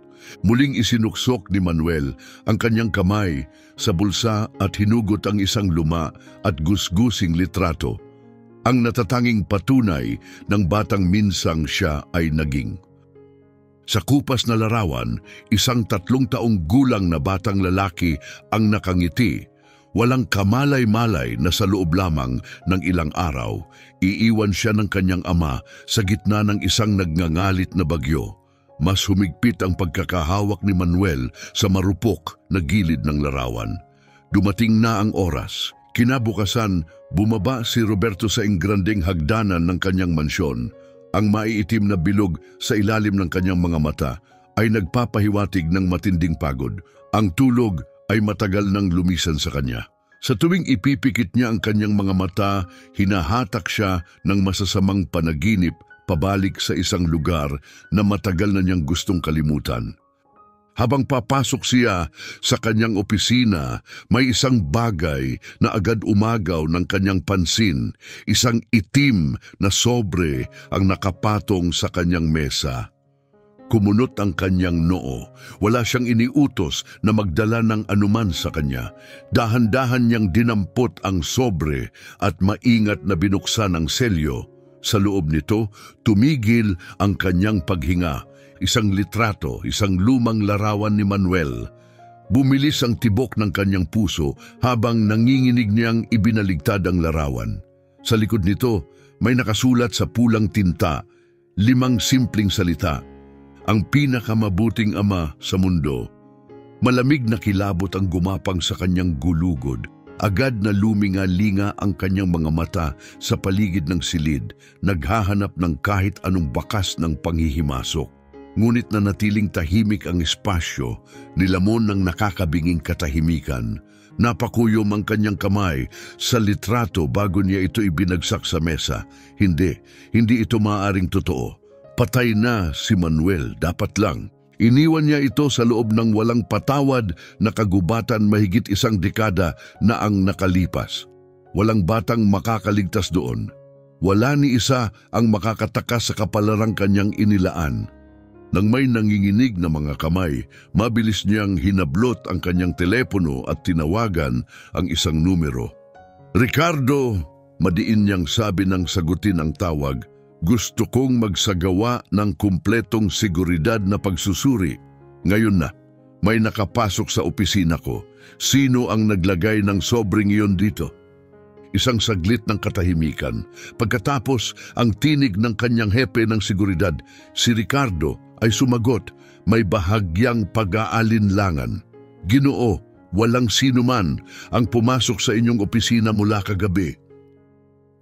Muling isinuksok ni Manuel ang kanyang kamay sa bulsa at hinugot ang isang luma at gusgusing litrato. Ang natatanging patunay ng batang minsang siya ay naging. Sa kupas na larawan, isang 3 taong gulang na batang lalaki ang nakangiti. Walang kamalay-malay na sa loob lamang ng ilang araw, iiwan siya ng kanyang ama sa gitna ng isang nagngangalit na bagyo. Mas humigpit ang pagkakahawak ni Manuel sa marupok na gilid ng larawan. Dumating na ang oras. Kinabukasan, bumaba si Roberto sa ingranding hagdanan ng kanyang mansyon. Ang maiitim na bilog sa ilalim ng kanyang mga mata ay nagpapahiwatig ng matinding pagod. Ang tulog ay matagal nang lumisan sa kanya. Sa tuwing ipipikit niya ang kanyang mga mata, hinahatak siya ng masasamang panaginip pabalik sa isang lugar na matagal na niyang gustong kalimutan. Habang papasok siya sa kanyang opisina, may isang bagay na agad umagaw ng kanyang pansin, isang itim na sobre ang nakapatong sa kanyang mesa. Kumunot ang kanyang noo. Wala siyang iniutos na magdala ng anuman sa kanya. Dahan-dahan niyang dinampot ang sobre at maingat na binuksan ang selyo. Sa loob nito, tumigil ang kanyang paghinga. Isang litrato, isang lumang larawan ni Manuel. Bumilis ang tibok ng kanyang puso habang nanginginig niyang ibinaligtad ang larawan. Sa likod nito, may nakasulat sa pulang tinta, 5 simpleng salita. Ang pinakamabuting ama sa mundo. Malamig na kilabot ang gumapang sa kanyang gulugod. Agad na luminga-linga ang kanyang mga mata sa paligid ng silid, naghahanap ng kahit anong bakas ng panghihimasok. Ngunit nanatiling tahimik ang espasyo, nilamon ng nakakabinging katahimikan. Napakuyom ang kanyang kamay sa litrato bago niya ito ibinagsak sa mesa. Hindi ito maaaring totoo. Patay na si Manuel, dapat lang. Iniwan niya ito sa loob ng walang patawad na kagubatan mahigit 1 dekada na ang nakalipas. Walang batang makakaligtas doon. Wala ni isa ang makakatakas sa kapalarang kanyang inilaan. Nang may nanginginig na mga kamay, mabilis niyang hinablot ang kanyang telepono at tinawagan ang isang numero. Ricardo, madiin niyang sabi nang sagutin ang tawag. Gusto kong magsagawa ng kumpletong seguridad na pagsusuri. Ngayon na, may nakapasok sa opisina ko. Sino ang naglagay ng sobreng iyon dito? Isang saglit ng katahimikan. Pagkatapos, ang tinig ng kanyang hepe ng seguridad, si Ricardo, ay sumagot, may bahagyang pag-aalinlangan. Ginoo, walang sinuman ang pumasok sa inyong opisina mula kagabi.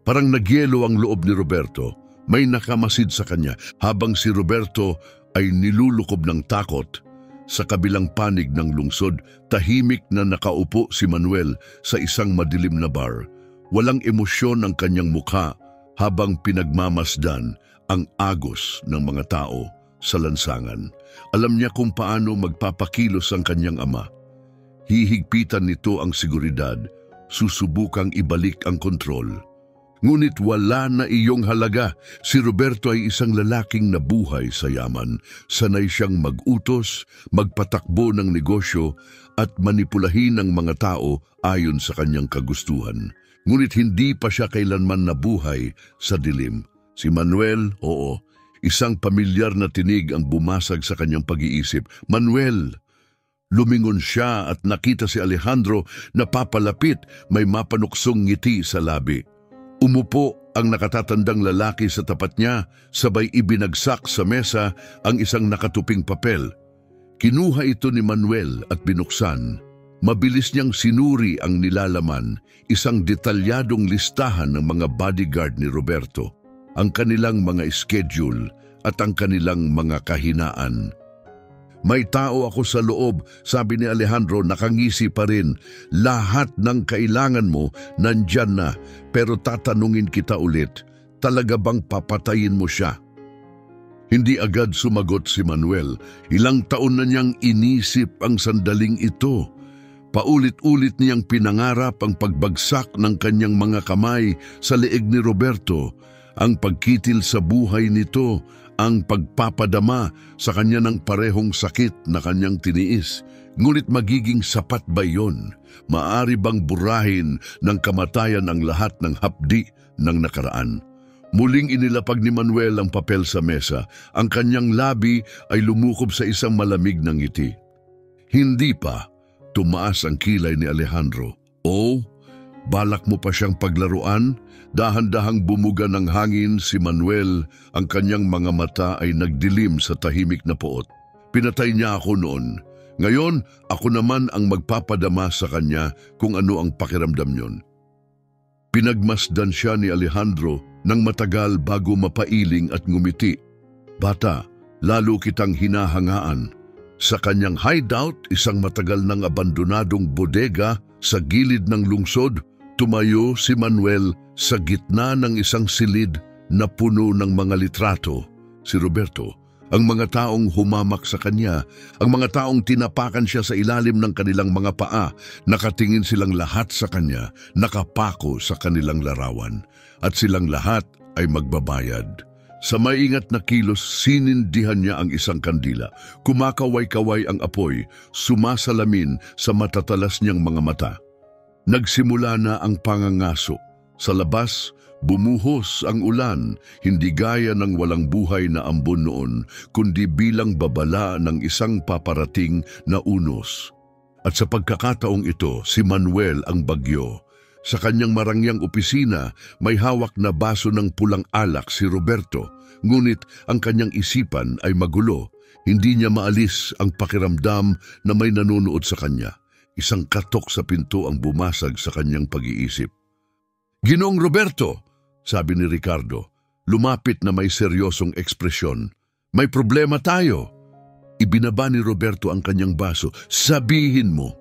Parang nagyelo ang loob ni Roberto. May nakamasid sa kanya habang si Roberto ay nilulukob ng takot. Sa kabilang panig ng lungsod, tahimik na nakaupo si Manuel sa isang madilim na bar. Walang emosyon ang kanyang mukha habang pinagmamasdan ang agos ng mga tao sa lansangan. Alam niya kung paano magpapakilos ang kanyang ama. Hihigpitan nito ang seguridad, susubukang ibalik ang kontrol. Ngunit wala na iyong halaga. Si Roberto ay isang lalaking nabuhay sa yaman. Sanay siyang mag-utos, magpatakbo ng negosyo at manipulahin ang mga tao ayon sa kanyang kagustuhan. Ngunit hindi pa siya kailanman nabuhay sa dilim. Si Manuel, oo, isang pamilyar na tinig ang bumasag sa kanyang pag-iisip. Manuel! Lumingon siya at nakita si Alejandro na papalapit, may mapanuksong ngiti sa labi. Umupo ang nakatatandang lalaki sa tapat niya, sabay ibinagsak sa mesa ang isang nakatuping papel. Kinuha ito ni Manuel at binuksan. Mabilis niyang sinuri ang nilalaman, isang detalyadong listahan ng mga bodyguard ni Roberto, ang kanilang mga schedule at ang kanilang mga kahinaan. May tao ako sa loob, sabi ni Alejandro, nakangisi pa rin. Lahat ng kailangan mo nandyan na, pero tatanungin kita ulit, talaga bang papatayin mo siya? Hindi agad sumagot si Manuel. Ilang taon na niyang inisip ang sandaling ito. Paulit-ulit niyang pinangarap ang pagbagsak ng kanyang mga kamay sa leeg ni Roberto, ang pagkitil sa buhay nito, ang pagpapadama sa kanya ng parehong sakit na kanyang tiniis. Ngunit magiging sapat ba yun? Maaari bang burahin ng kamatayan ang lahat ng hapdi ng nakaraan? Muling inilapag ni Manuel ang papel sa mesa. Ang kanyang labi ay lumukob sa isang malamig na ngiti. Hindi pa. Tumaas ang kilay ni Alejandro. Oh, balak mo pa siyang paglaruan? Dahan-dahang bumuga ng hangin si Manuel, ang kanyang mga mata ay nagdilim sa tahimik na poot. Pinatay niya ako noon. Ngayon, ako naman ang magpapadama sa kanya kung ano ang pakiramdam niyon. Pinagmasdan siya ni Alejandro ng matagal bago mapailing at ngumiti. Bata, lalo kitang hinahangaan. Sa kanyang hideout, isang matagal nang abandonadong bodega sa gilid ng lungsod, tumayo si Manuel sa gitna ng isang silid na puno ng mga litrato. Si Roberto, ang mga taong humamak sa kanya, ang mga taong tinapakan siya sa ilalim ng kanilang mga paa, nakatingin silang lahat sa kanya, nakapako sa kanilang larawan, at silang lahat ay magbabayad. Sa maingat na kilos, sinindihan niya ang isang kandila. Kumakaway-kaway ang apoy, sumasalamin sa matatalas niyang mga mata. Nagsimula na ang pangangaso. Sa labas, bumuhos ang ulan, hindi gaya ng walang buhay na ambon noon, kundi bilang babala ng isang paparating na unos. At sa pagkakataong ito, si Manuel ang bagyo. Sa kanyang marangyang opisina, may hawak na baso ng pulang alak si Roberto, ngunit ang kanyang isipan ay magulo. Hindi niya maalis ang pakiramdam na may nanonood sa kanya. Isang katok sa pinto ang bumasag sa kanyang pag-iisip. "Ginoong Roberto," sabi ni Ricardo, lumapit na may seryosong ekspresyon. "May problema tayo." Ibinaba ni Roberto ang kanyang baso. "Sabihin mo."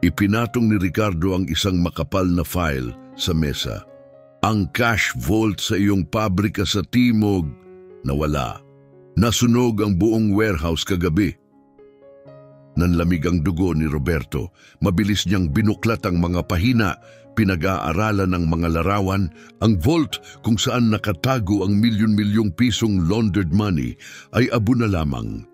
Ipinatong ni Ricardo ang isang makapal na file sa mesa. "Ang cash vault sa iyong pabrika sa Timog nawala. Nasunog ang buong warehouse kagabi." Nanlamig ang dugo ni Roberto. Mabilis niyang binuklat ang mga pahina, pinag-aaralan ng mga larawan, ang vault kung saan nakatago ang milyon-milyong pisong laundered money ay abo na lamang.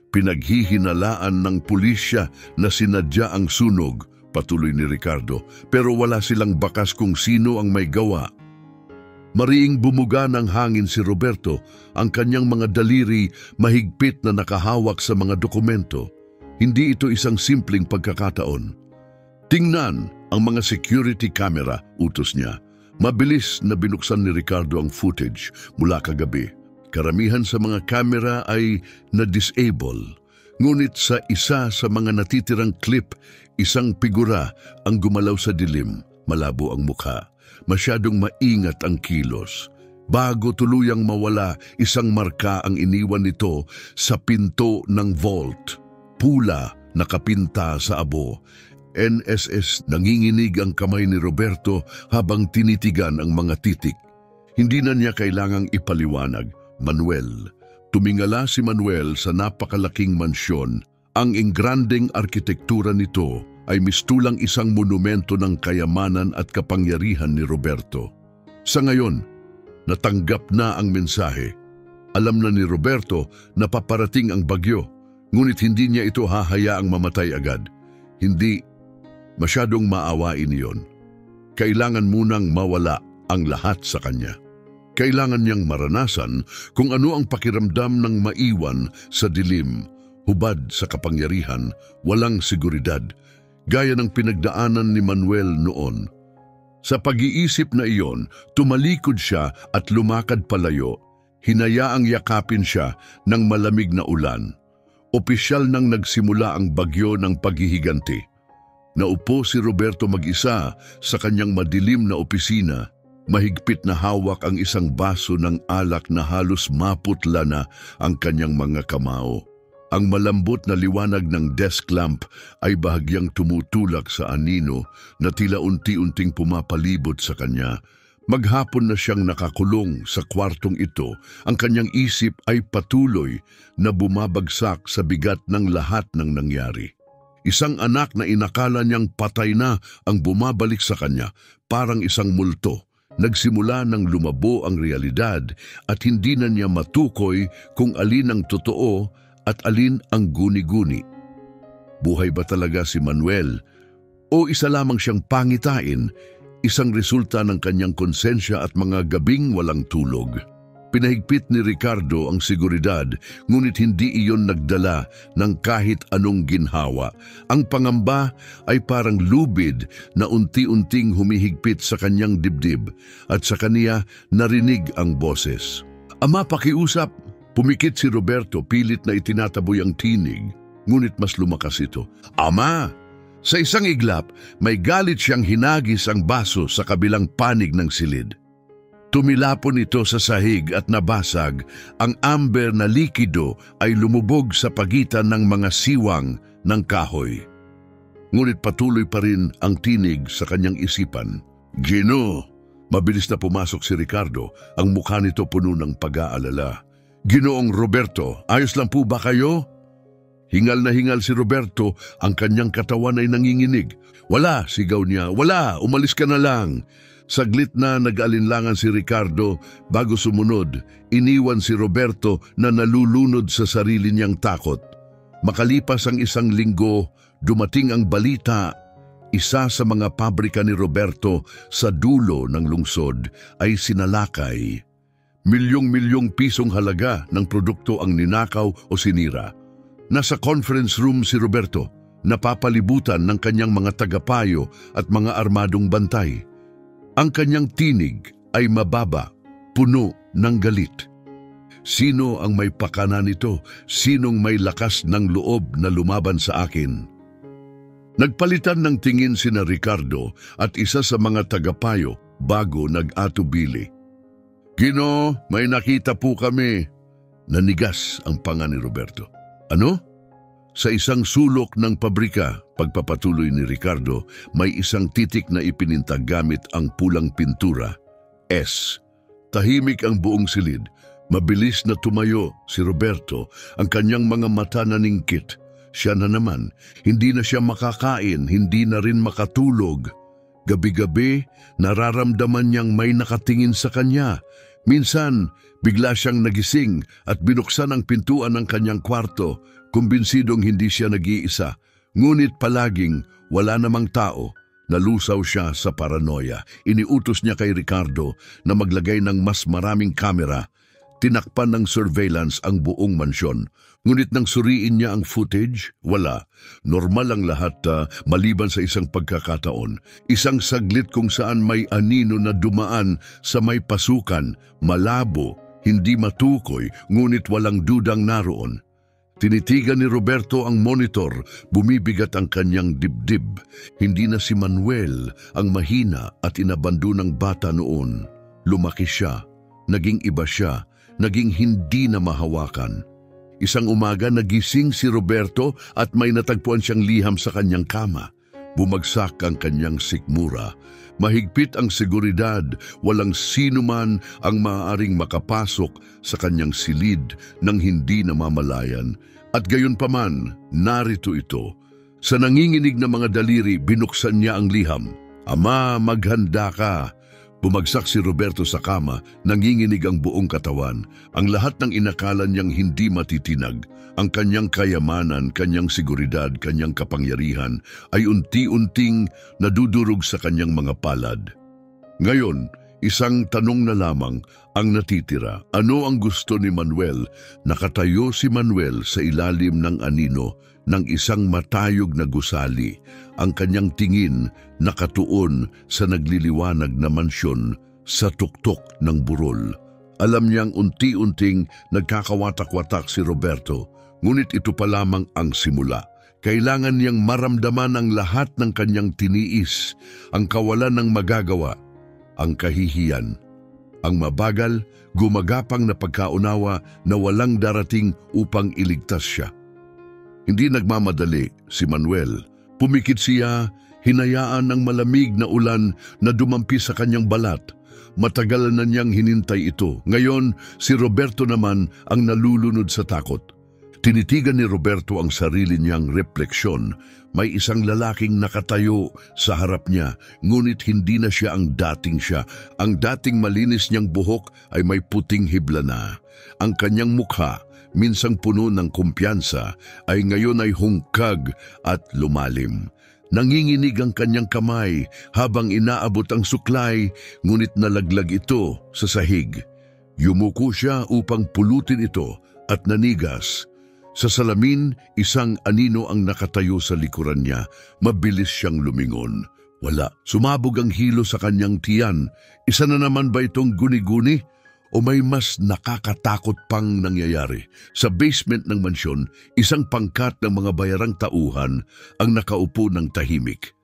Pinaghihinalaan ng pulisya na sinadya ang sunog, patuloy ni Ricardo, pero wala silang bakas kung sino ang may gawa. Mariing bumuga ng hangin si Roberto, ang kanyang mga daliri mahigpit na nakahawak sa mga dokumento. Hindi ito isang simpleng pagkakataon. "Tingnan," Ang mga security camera, utos niya. Mabilis na binuksan ni Ricardo ang footage mula kagabi. Karamihan sa mga camera ay na-disable. Ngunit sa isa sa mga natitirang clip, isang figura ang gumalaw sa dilim. Malabo ang mukha. Masyadong maingat ang kilos. Bago tuluyang mawala, isang marka ang iniwan nito sa pinto ng vault. Pula nakapinta sa abo. NSS nanginginig ang kamay ni Roberto habang tinitigan ang mga titik. Hindi na niya kailangang ipaliwanag. Manuel. Tumingala si Manuel sa napakalaking mansyon. Ang ingranding arkitektura nito ay mistulang isang monumento ng kayamanan at kapangyarihan ni Roberto. Sa ngayon, natanggap na ang mensahe. Alam na ni Roberto na paparating ang bagyo, ngunit hindi niya ito hahayaang mamatay agad. Hindi masyadong maawain iyon. Kailangan munang mawala ang lahat sa kanya. Kailangan niyang maranasan kung ano ang pakiramdam ng maiwan sa dilim, hubad sa kapangyarihan, walang seguridad, gaya ng pinagdaanan ni Manuel noon. Sa pag-iisip na iyon, tumalikod siya at lumakad palayo. Hinayaang yakapin siya ng malamig na ulan. Opisyal nang nagsimula ang bagyo ng paghihiganti. Naupo si Roberto mag-isa sa kanyang madilim na opisina. Mahigpit na hawak ang isang baso ng alak na halos maputla na ang kanyang mga kamao. Ang malambot na liwanag ng desk lamp ay bahagyang tumutulak sa anino na tila unti-unting pumapalibot sa kanya. Maghapon na siyang nakakulong sa kwartong ito, ang kanyang isip ay patuloy na bumabagsak sa bigat ng lahat ng nangyari. Isang anak na inakala niyang patay na ang bumabalik sa kanya, parang isang multo. Nagsimula nang lumabo ang realidad at hindi na niya matukoy kung alin ang totoo at alin ang guni-guni. Buhay ba talaga si Manuel? O isa lamang siyang pangitain, isang resulta ng kanyang konsensya at mga gabing walang tulog? Pinahigpit ni Ricardo ang seguridad, ngunit hindi iyon nagdala ng kahit anong ginhawa. Ang pangamba ay parang lubid na unti-unting humihigpit sa kanyang dibdib at sa kaniya narinig ang boses. Ama, pakiusap! Pumikit si Roberto, pilit na itinataboy ang tinig, ngunit mas lumakas ito. Ama! Sa isang iglap, may galit siyang hinagis ang baso sa kabilang panig ng silid. Tumilapon ito sa sahig at nabasag. Ang amber na likido ay lumubog sa pagitan ng mga siwang ng kahoy. Ngunit patuloy pa rin ang tinig sa kanyang isipan. Gino! Mabilis na pumasok si Ricardo, ang mukha nito puno ng pag-aalala. Ginoong Roberto, ayos lang po ba kayo? Hingal na hingal si Roberto, ang kanyang katawan ay nanginginig. Wala, sigaw niya, wala, umalis ka na lang. Saglit na nag-alinlangan si Ricardo bago sumunod, iniwan si Roberto na nalulunod sa sarili niyang takot. Makalipas ang isang linggo, dumating ang balita. Isa sa mga pabrika ni Roberto sa dulo ng lungsod ay sinalakay. Milyong-milyong pisong halaga ng produkto ang ninakaw o sinira. Nasa conference room si Roberto, napapalibutan ng kanyang mga tagapayo at mga armadong bantay. Ang kanyang tinig ay mababa, puno ng galit. Sino ang may pakana nito? Sinong may lakas ng loob na lumaban sa akin? Nagpalitan ng tingin sina Ricardo at isa sa mga tagapayo bago nag-atubili. Gino, may nakita po kami. Nanigas ang panga ni Roberto. Ano? Sa isang sulok ng pabrika, pagpapatuloy ni Ricardo, may isang titik na ipininta gamit ang pulang pintura. S. Tahimik ang buong silid. Mabilis na tumayo si Roberto, ang kanyang mga mata naningkit. Siya na naman, hindi na siya makakain, hindi na rin makatulog. Gabi-gabi, nararamdaman niyang may nakatingin sa kanya. Minsan, bigla siyang nagising at binuksan ang pintuan ng kanyang kwarto, kumbinsidong hindi siya nag-iisa. Ngunit palaging wala namang tao. Nalusaw siya sa paranoia. Iniutos niya kay Ricardo na maglagay ng mas maraming kamera. Tinakpan ng surveillance ang buong mansyon. Ngunit nang suriin niya ang footage, wala. Normal ang lahat maliban sa isang pagkakataon. Isang saglit kung saan may anino na dumaan sa may pasukan, malabo, hindi matukoy, ngunit walang dudang naroon. Tinitigan ni Roberto ang monitor, bumibigat ang kanyang dibdib. Hindi na si Manuel ang mahina at inabandonang bata noon. Lumaki siya, naging iba siya, naging hindi na mahawakan. Isang umaga nagising si Roberto at may natagpuan siyang liham sa kanyang kama. Bumagsak ang kanyang sikmura. Mahigpit ang seguridad, walang sino man ang maaaring makapasok sa kanyang silid nang hindi namamalayan. At gayon paman, narito ito. Sa nanginginig na mga daliri, binuksan niya ang liham. "Ama, maghanda ka." Bumagsak si Roberto sa kama, nanginginig ang buong katawan. Ang lahat ng inakala niyang hindi matitinag, ang kanyang kayamanan, kanyang seguridad, kanyang kapangyarihan, ay unti-unting nadudurog sa kanyang mga palad. Ngayon, isang tanong na lamang ang natitira. Ano ang gusto ni Manuel? Nakatayo si Manuel sa ilalim ng anino ng isang matayog na gusali. Ang kanyang tingin nakatuon sa nagliliwanag na mansyon sa tuktok ng burol. Alam niyang unti-unting nagkakawatak-watak si Roberto, ngunit ito pa lamang ang simula. Kailangan niyang maramdaman ang lahat ng kanyang tiniis, ang kawalan ng magagawa, ang kahihiyan, ang mabagal, gumagapang na pagkaunawa na walang darating upang iligtas siya. Hindi nagmamadali si Manuel. Pumikit siya, hinayaan ng malamig na ulan na dumampi sa kanyang balat. Matagal na niyang hinintay ito. Ngayon, si Roberto naman ang nalulunod sa takot. Tinitigan ni Roberto ang sarili niyang refleksyon. May isang lalaking nakatayo sa harap niya, ngunit hindi na siya ang dating siya. Ang dating malinis niyang buhok ay may puting hibla na. Ang kanyang mukha, minsang puno ng kumpiyansa, ay ngayon ay hungkag at lumalim. Nanginginig ang kanyang kamay habang inaabot ang suklay, ngunit nalaglag ito sa sahig. Yumuko siya upang pulutin ito at nanigas. Sa salamin, isang anino ang nakatayo sa likuran niya. Mabilis siyang lumingon. Wala. Sumabog ang hilo sa kanyang tiyan. Isa na naman ba itong guni-guni? O may mas nakakatakot pang nangyayari? Sa basement ng mansyon, isang pangkat ng mga bayarang tauhan ang nakaupo ng tahimik.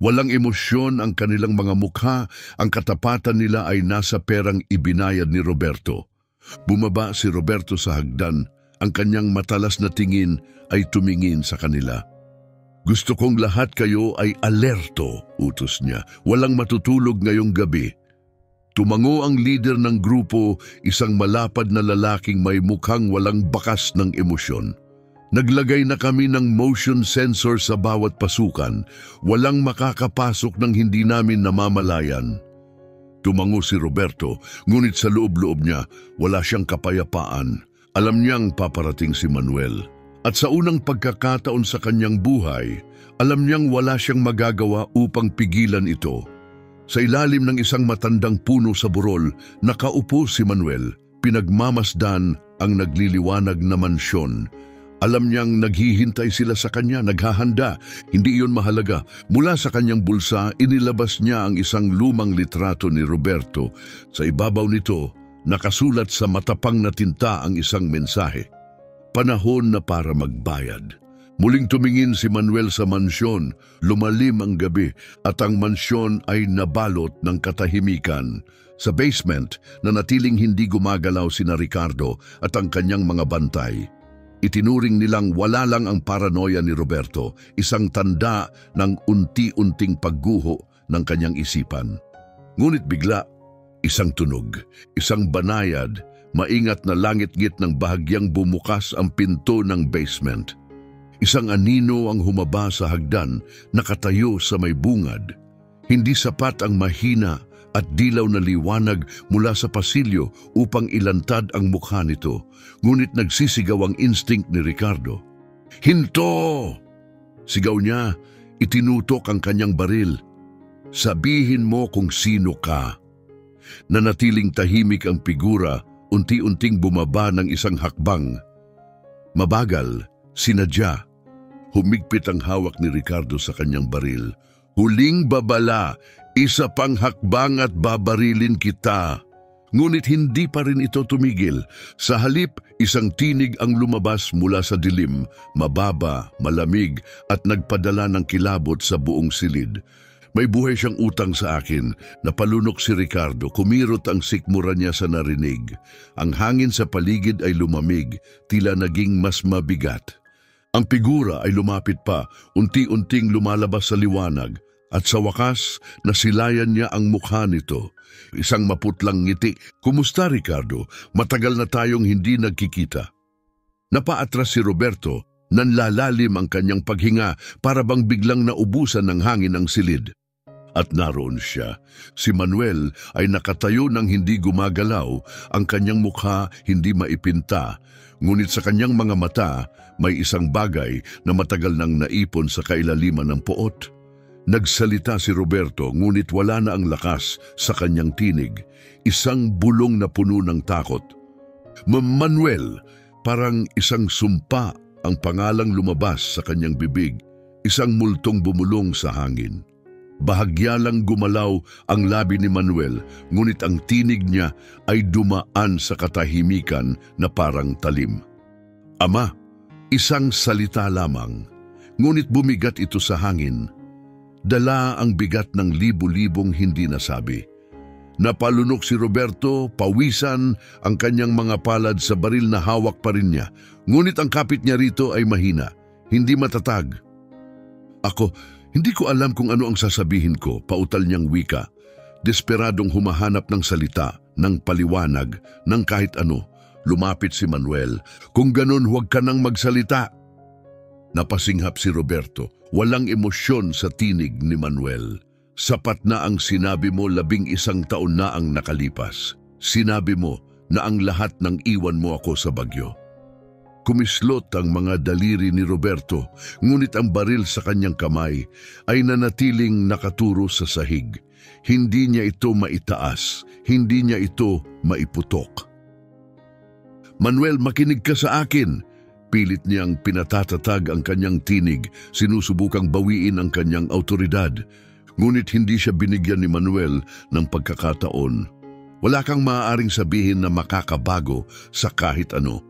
Walang emosyon ang kanilang mga mukha, ang katapatan nila ay nasa perang ibinayad ni Roberto. Bumaba si Roberto sa hagdan, ang kanyang matalas na tingin ay tumingin sa kanila. "Gusto kong lahat kayo ay alerto," utos niya. "Walang matutulog ngayong gabi." Tumango ang leader ng grupo, isang malapad na lalaking may mukhang walang bakas ng emosyon. "Naglagay na kami ng motion sensor sa bawat pasukan. Walang makakapasok ng hindi namin namamalayan." Tumango si Roberto, ngunit sa loob-loob niya, wala siyang kapayapaan. Alam niyang paparating si Manuel. At sa unang pagkakataon sa kanyang buhay, alam niyang wala siyang magagawa upang pigilan ito. Sa ilalim ng isang matandang puno sa burol, nakaupo si Manuel, pinagmamasdan ang nagliliwanag na mansyon. Alam niyang naghihintay sila sa kanya, naghahanda. Hindi iyon mahalaga. Mula sa kanyang bulsa, inilabas niya ang isang lumang litrato ni Roberto. Sa ibabaw nito, nakasulat sa matapang na tinta ang isang mensahe. Panahon na para magbayad. Muling tumingin si Manuel sa mansyon. Lumalim ang gabi at ang mansyon ay nabalot ng katahimikan. Sa basement, nanatiling hindi gumagalaw sina Ricardo at ang kanyang mga bantay. Itinuring nilang wala lang ang paranoia ni Roberto, isang tanda ng unti-unting pagguho ng kanyang isipan. Ngunit bigla, isang tunog, isang banayad, maingat na langit-ngit ng bahagyang bumukas ang pinto ng basement. Isang anino ang humaba sa hagdan, nakatayo sa may bungad. Hindi sapat ang mahina at dilaw na liwanag mula sa pasilyo upang ilantad ang mukha nito, ngunit nagsisigaw ang instinct ni Ricardo. "Hinto!" Sigaw niya, itinutok ang kanyang baril. "Sabihin mo kung sino ka." Nanatiling tahimik ang figura, unti-unting bumaba ng isang hakbang. Mabagal, sinadya. Humigpit ang hawak ni Ricardo sa kanyang baril. Huling babala, isa pang hakbang at babarilin kita. Ngunit hindi pa rin ito tumigil. Sa halip, isang tinig ang lumabas mula sa dilim, mababa, malamig at nagpadala ng kilabot sa buong silid. May buhay siyang utang sa akin. Napalunok si Ricardo, kumirot ang sikmura niya sa narinig. Ang hangin sa paligid ay lumamig, tila naging mas mabigat. Ang figura ay lumapit pa, unti-unting lumalabas sa liwanag, at sa wakas, nasilayan niya ang mukha nito. Isang maputlang ngiti. Kumusta, Ricardo? Matagal na tayong hindi nagkikita. Napaatras si Roberto, nanlalalim ang kanyang paghinga para bang biglang naubusan ng hangin ang silid. At naroon siya. Si Manuel ay nakatayo ng hindi gumagalaw, ang kanyang mukha hindi maipinta. Ngunit sa kanyang mga mata, may isang bagay na matagal nang naipon sa kailaliman ng poot. Nagsalita si Roberto, ngunit wala na ang lakas sa kanyang tinig. Isang bulong na puno ng takot. Manuel, parang isang sumpa ang pangalang lumabas sa kanyang bibig. Isang multong bumulong sa hangin. Bahagya lang gumalaw ang labi ni Manuel, ngunit ang tinig niya ay dumaan sa katahimikan na parang talim. Ama, isang salita lamang, ngunit bumigat ito sa hangin. Dala ang bigat ng libu-libong hindi nasabi. Napalunok si Roberto, pawisan ang kanyang mga palad sa baril na hawak pa rin niya. Ngunit ang kapit niya rito ay mahina, hindi matatag. Ako, hindi ko alam kung ano ang sasabihin ko, pautal niyang wika. Desperadong humahanap ng salita, ng paliwanag, ng kahit ano. Lumapit si Manuel. Kung ganun, huwag ka nang magsalita. Napasinghap si Roberto. Walang emosyon sa tinig ni Manuel. Sapat na ang sinabi mo, 11 taon na ang nakalipas. Sinabi mo na ang lahat ng iwan mo ako sa bagyo. Kumislot ang mga daliri ni Roberto, ngunit ang baril sa kanyang kamay ay nanatiling nakaturo sa sahig. Hindi niya ito maitaas, hindi niya ito maiputok. Manuel, makinig ka sa akin. Pilit niyang pinatatatag ang kanyang tinig, sinusubukang bawiin ang kanyang autoridad. Ngunit hindi siya binigyan ni Manuel ng pagkakataon. Wala kang maaaring sabihin na makakabago sa kahit ano.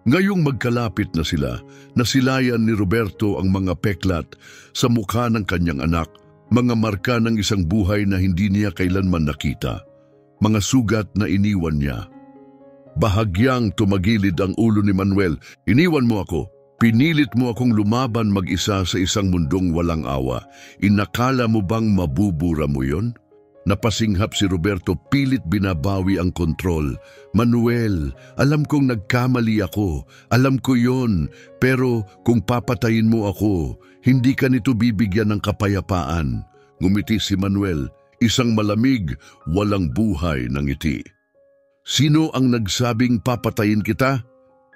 Ngayong magkalapit na sila, nasilayan ni Roberto ang mga peklat sa mukha ng kanyang anak, mga marka ng isang buhay na hindi niya kailanman nakita, mga sugat na iniwan niya. Bahagyang tumagilid ang ulo ni Manuel. Iniwan mo ako. Pinilit mo akong lumaban mag-isa sa isang mundong walang awa. Inakala mo bang mabubura mo yon? Napasinghap si Roberto, pilit binabawi ang kontrol. Manuel, alam kong nagkamali ako. Alam ko yon. Pero kung papatayin mo ako, hindi ka nito bibigyan ng kapayapaan. Ngumiti si Manuel, isang malamig, walang buhay na ngiti. Sino ang nagsabing papatayin kita?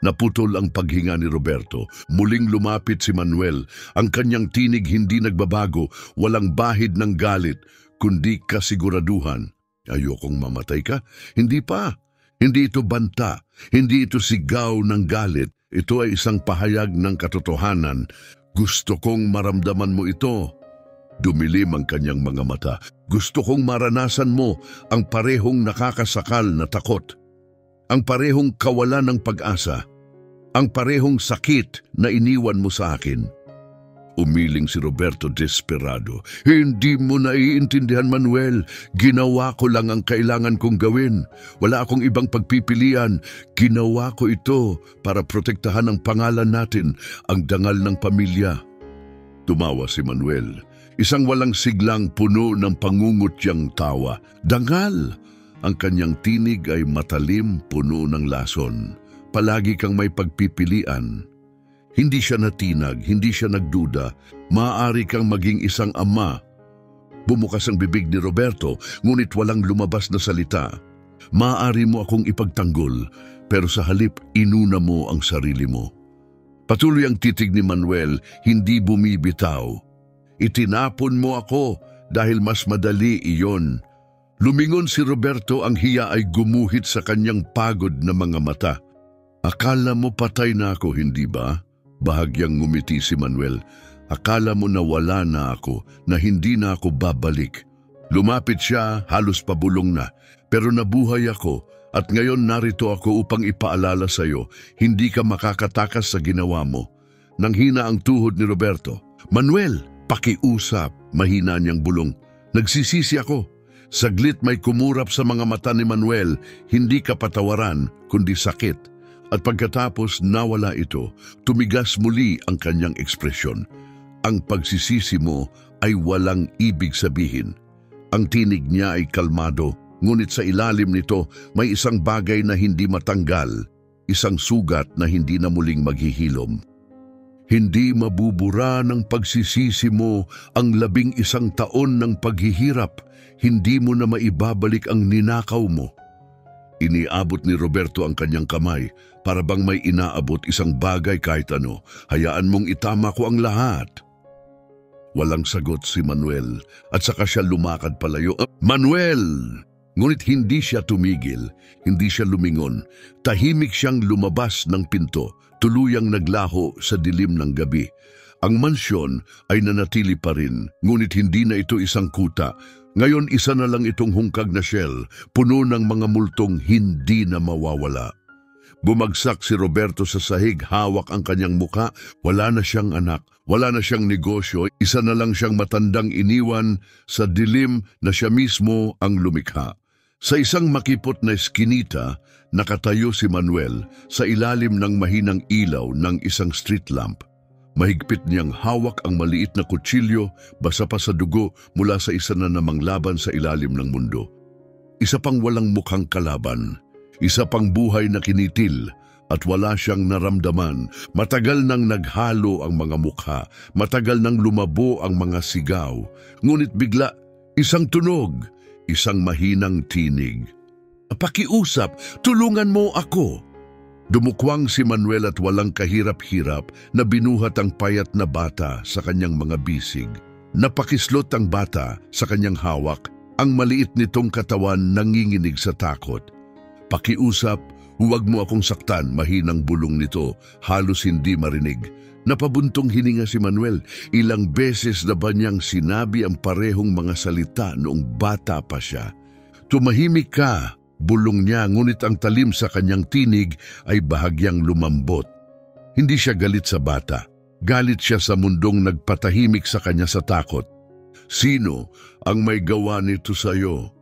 Naputol ang paghinga ni Roberto. Muling lumapit si Manuel. Ang kanyang tinig hindi nagbabago, walang bahid ng galit, kundi kasiguraduhan. Ayokong mamatay ka? Hindi pa. Hindi ito banta. Hindi ito sigaw ng galit. Ito ay isang pahayag ng katotohanan. Gusto kong maramdaman mo ito. Dumilim ang kanyang mga mata. Gusto kong maranasan mo ang parehong nakakasakal na takot. Ang parehong kawalan ng pag-asa. Ang parehong sakit na iniwan mo sa akin. Umiling si Roberto desperado. Hindi mo naiintindihan, Manuel. Ginawa ko lang ang kailangan kong gawin. Wala akong ibang pagpipilian. Ginawa ko ito para protektahan ang pangalan natin, ang dangal ng pamilya. Tumawa si Manuel. Isang walang siglang puno ng pangungutyang tawa. Dangal! Ang kanyang tinig ay matalim, puno ng lason. Palagi kang may pagpipilian. Hindi siya natinag, hindi siya nagduda. Maaari kang maging isang ama. Bumukas ang bibig ni Roberto, ngunit walang lumabas na salita. Maaari mo akong ipagtanggol, pero sa halip inuna mo ang sarili mo. Patuloy ang titig ni Manuel, hindi bumibitaw. Itinapon mo ako dahil mas madali iyon. Lumingon si Roberto, ang hiya ay gumuhit sa kanyang pagod na mga mata. Akala mo patay na ako, hindi ba? Bahagyang ngumiti si Manuel. Akala mo na wala na ako, na hindi na ako babalik. Lumapit siya, halos pabulong na. Pero nabuhay ako at ngayon narito ako upang ipaalala sa iyo, hindi ka makakatakas sa ginawa mo. Nanghina ang tuhod ni Roberto. Manuel, pakiusap, mahina niyang bulong. Nagsisisi ako. Saglit may kumurap sa mga mata ni Manuel, hindi kapatawaran kundi sakit. At pagkatapos nawala ito, tumigas muli ang kanyang ekspresyon. Ang pagsisisi mo ay walang ibig sabihin. Ang tinig niya ay kalmado, ngunit sa ilalim nito may isang bagay na hindi matanggal, isang sugat na hindi na muling maghihilom. Hindi mabubura ng pagsisisi mo ang 11 taon ng paghihirap. Hindi mo na maibabalik ang ninakaw mo. Iniabot ni Roberto ang kanyang kamay para bang may inaabot isang bagay kahit ano. Hayaan mong itama ko ang lahat. Walang sagot si Manuel at saka siya lumakad palayo. Manuel! Ngunit hindi siya tumigil, hindi siya lumingon. Tahimik siyang lumabas ng pinto, tuluyang naglaho sa dilim ng gabi. Ang mansyon ay nanatili pa rin, ngunit hindi na ito isang kuta. Ngayon isa na lang itong hungkag na shell, puno ng mga multong hindi na mawawala. Bumagsak si Roberto sa sahig, hawak ang kanyang muka. Wala na siyang anak, wala na siyang negosyo, isa na lang siyang matandang iniwan sa dilim na siya mismo ang lumikha. Sa isang makipot na eskinita, nakatayo si Manuel sa ilalim ng mahinang ilaw ng isang street lamp. Mahigpit niyang hawak ang maliit na kutsilyo, basa pa sa dugo mula sa isa na namang laban sa ilalim ng mundo. Isa pang walang mukhang kalaban, isa pang buhay na kinitil at wala siyang naramdaman. Matagal nang naghalo ang mga mukha, matagal nang lumabo ang mga sigaw. Ngunit bigla, isang tunog, isang mahinang tinig. Pakiusap, tulungan mo ako. Dumukwang si Manuel at walang kahirap-hirap na binuhat ang payat na bata sa kanyang mga bisig. Napakislot ang bata sa kanyang hawak, ang maliit nitong katawan nanginginig sa takot. Pakiusap, huwag mo akong saktan, mahinang bulong nito, halos hindi marinig. Napabuntong hininga si Manuel, ilang beses na ba niyang sinabi ang parehong mga salita noong bata pa siya. Tumahimik ka, bulong niya, ngunit ang talim sa kanyang tinig ay bahagyang lumambot. Hindi siya galit sa bata. Galit siya sa mundong nagpatahimik sa kanya sa takot. Sino ang may gawa nito sa iyo?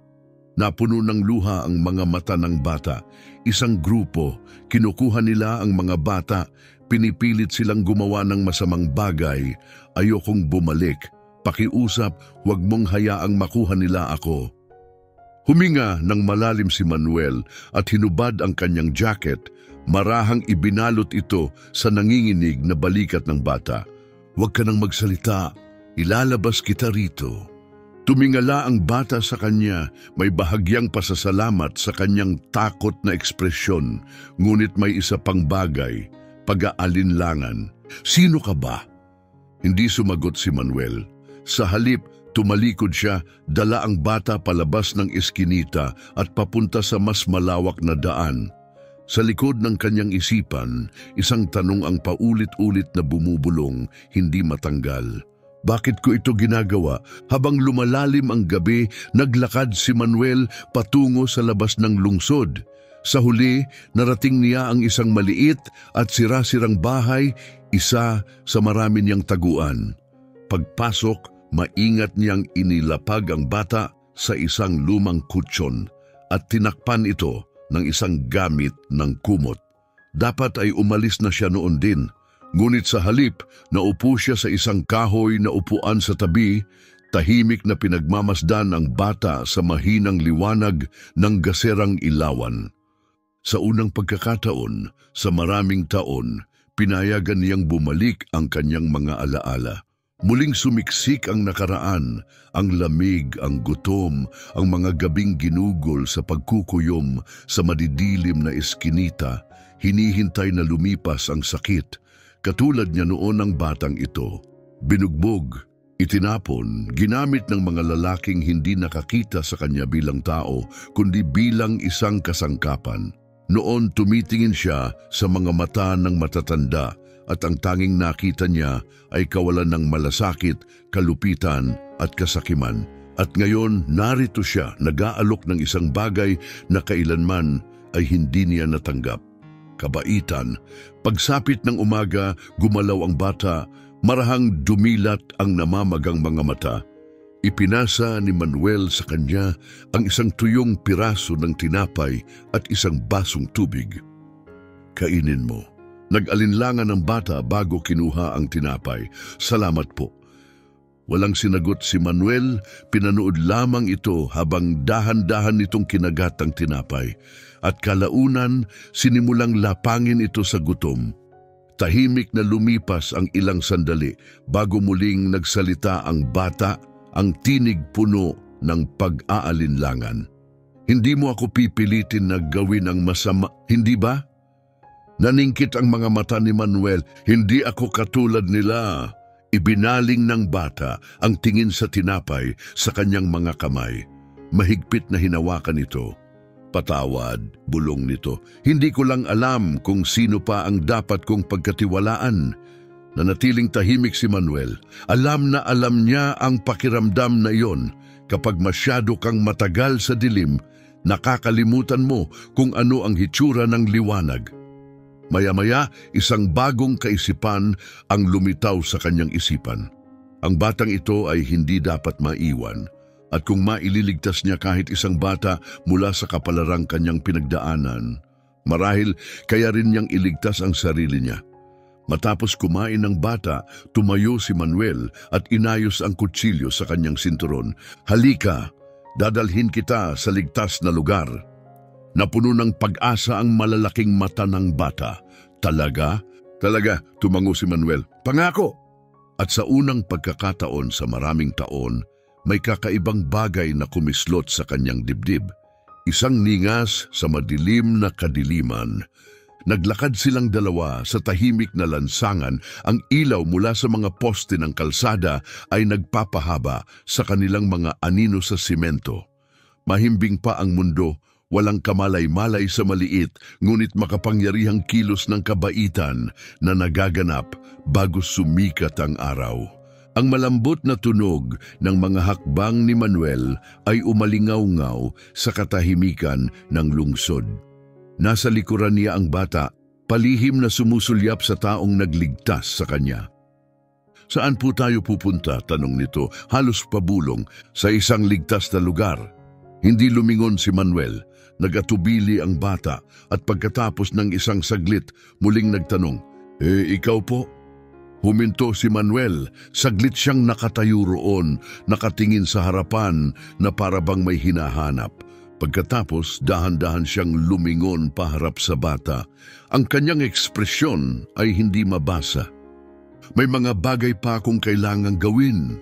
Napuno ng luha ang mga mata ng bata. Isang grupo, kinukuha nila ang mga bata, pinipilit silang gumawa ng masamang bagay. Ayokong bumalik. Pakiusap, huwag mong hayaang makuha nila ako. Huminga ng malalim si Manuel at hinubad ang kanyang jacket. Marahang ibinalot ito sa nanginginig na balikat ng bata. Huwag ka nang magsalita, ilalabas kita rito. Tumingala ang bata sa kanya, may bahagyang pasasalamat sa kanyang takot na ekspresyon. Ngunit may isa pang bagay, pag-aalinlangan. Sino ka ba? Hindi sumagot si Manuel. Sa halip, tumalikod siya, dala ang bata palabas ng eskinita at papunta sa mas malawak na daan. Sa likod ng kanyang isipan, isang tanong ang paulit-ulit na bumubulong, hindi matanggal. Bakit ko ito ginagawa? Habang lumalalim ang gabi, naglakad si Manuel patungo sa labas ng lungsod. Sa huli, narating niya ang isang maliit at sira-sirang bahay, isa sa marami niyang taguan. Pagpasok, maingat niyang inilapag ang bata sa isang lumang kutsyon at tinakpan ito ng isang gamit ng kumot. Dapat ay umalis na siya noon din, ngunit sa halip, naupo siya sa isang kahoy na upuan sa tabi, tahimik na pinagmamasdan ang bata sa mahinang liwanag ng gaserang ilawan. Sa unang pagkakataon, sa maraming taon, pinayagan niyang bumalik ang kanyang mga alaala. Muling sumiksik ang nakaraan, ang lamig, ang gutom, ang mga gabing ginugol sa pagkukuyom sa madidilim na eskinita, hinihintay na lumipas ang sakit, katulad niya noon ang batang ito. Binugbog, Itinapon, ginamit ng mga lalaking hindi nakakita sa kanya bilang tao, kundi bilang isang kasangkapan. Noon tumitingin siya sa mga mata ng matatanda at ang tanging nakita niya ay kawalan ng malasakit, kalupitan at kasakiman. At ngayon narito siya nag-aalok ng isang bagay na kailanman ay hindi niya natanggap. Kabaitan. Pagsapit ng umaga, gumalaw ang bata, marahang dumilat ang namamagang mga mata. Ipinasa ni Manuel sa kanya ang isang tuyong piraso ng tinapay at isang basong tubig. Kainin mo. Nag-alinlangan ng bata bago kinuha ang tinapay. Salamat po. Walang sinagot si Manuel, pinanood lamang ito habang dahan-dahan nitong kinagat ang tinapay. At kalaunan, sinimulang lapangin ito sa gutom. Tahimik na lumipas ang ilang sandali bago muling nagsalita ang bata, ang tinig puno ng pag-aalinlangan. Hindi mo ako pipilitin na gawin ang masama, hindi ba? Naningkit ang mga mata ni Manuel, hindi ako katulad nila. Ibinaling ng bata ang tingin sa tinapay sa kanyang mga kamay. Mahigpit na hinawakan ito. Patawad, bulong nito. Hindi ko lang alam kung sino pa ang dapat kong pagkatiwalaan. Nanatiling tahimik si Manuel. Alam na alam niya ang pakiramdam na iyon. Kapag masyado kang matagal sa dilim, nakakalimutan mo kung ano ang hitsura ng liwanag. Maya-maya, isang bagong kaisipan ang lumitaw sa kanyang isipan. Ang batang ito ay hindi dapat maiwan, at kung maililigtas niya kahit isang bata mula sa kapalarang kanyang pinagdaanan, marahil kaya rin niyang iligtas ang sarili niya. Matapos kumain ng bata, tumayo si Manuel at inayos ang kutsilyo sa kanyang sinturon. Halika, dadalhin kita sa ligtas na lugar. Napuno ng pag-asa ang malalaking mata ng bata. Talaga? Talaga, tumango si Manuel. Pangako! At sa unang pagkakataon sa maraming taon, may kakaibang bagay na kumislot sa kanyang dibdib. Isang ningas sa madilim na kadiliman. Naglakad silang dalawa sa tahimik na lansangan. Ang ilaw mula sa mga poste ng kalsada ay nagpapahaba sa kanilang mga anino sa simento. Mahimbing pa ang mundo. Walang kamalay-malay sa maliit, ngunit makapangyarihang kilos ng kabaitan na nagaganap bago sumikat ang araw. Ang malambot na tunog ng mga hakbang ni Manuel ay umalingaw-ngaw sa katahimikan ng lungsod. Nasa likuran niya ang bata, palihim na sumusulyap sa taong nagligtas sa kanya. Saan po tayo pupunta? Tanong nito, halos pabulong, sa isang ligtas na lugar. Hindi lumingon si Manuel. Nagatubili ang bata at pagkatapos ng isang saglit, muling nagtanong, ikaw po? Huminto si Manuel. Saglit siyang nakatayo roon, nakatingin sa harapan na para bang may hinahanap. Pagkatapos, dahan-dahan siyang lumingon paharap sa bata. Ang kanyang ekspresyon ay hindi mabasa. May mga bagay pa akong kailangang gawin.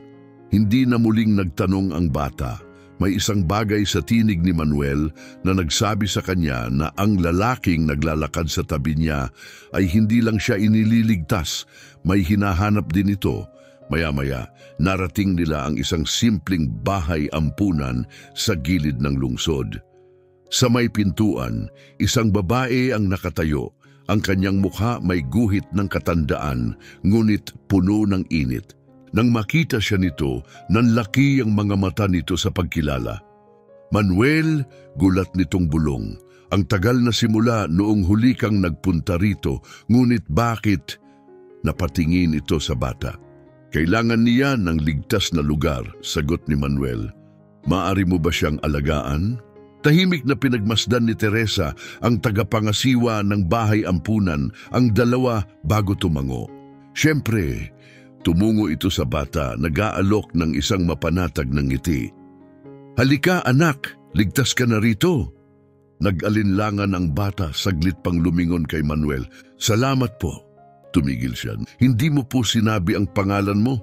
Hindi na muling nagtanong ang bata. May isang bagay sa tinig ni Manuel na nagsabi sa kanya na ang lalaking naglalakad sa tabi niya ay hindi lang siya inililigtas, may hinahanap din ito. Maya-maya, narating nila ang isang simpleng bahay ampunan sa gilid ng lungsod. Sa may pintuan, isang babae ang nakatayo. Ang kanyang mukha may guhit ng katandaan, ngunit puno ng init. Nang makita siya nito, nanlaki ang mga mata nito sa pagkilala. Manuel, gulat nitong bulong. Ang tagal na simula noong huli kang nagpunta rito, ngunit bakit? Napatingin ito sa bata. Kailangan niya ng ligtas na lugar, sagot ni Manuel. Maari mo ba siyang alagaan? Tahimik na pinagmasdan ni Teresa, ang tagapangasiwa ng bahay ampunan, ang dalawa bago tumango. Siyempre, tumungo ito sa bata, nag-aalok ng isang mapanatag ng ngiti. Halika anak, ligtas ka na rito. Nag-alinlangan ang bata, saglit pang lumingon kay Manuel. Salamat po. Tumigil siya. Hindi mo po sinabi ang pangalan mo?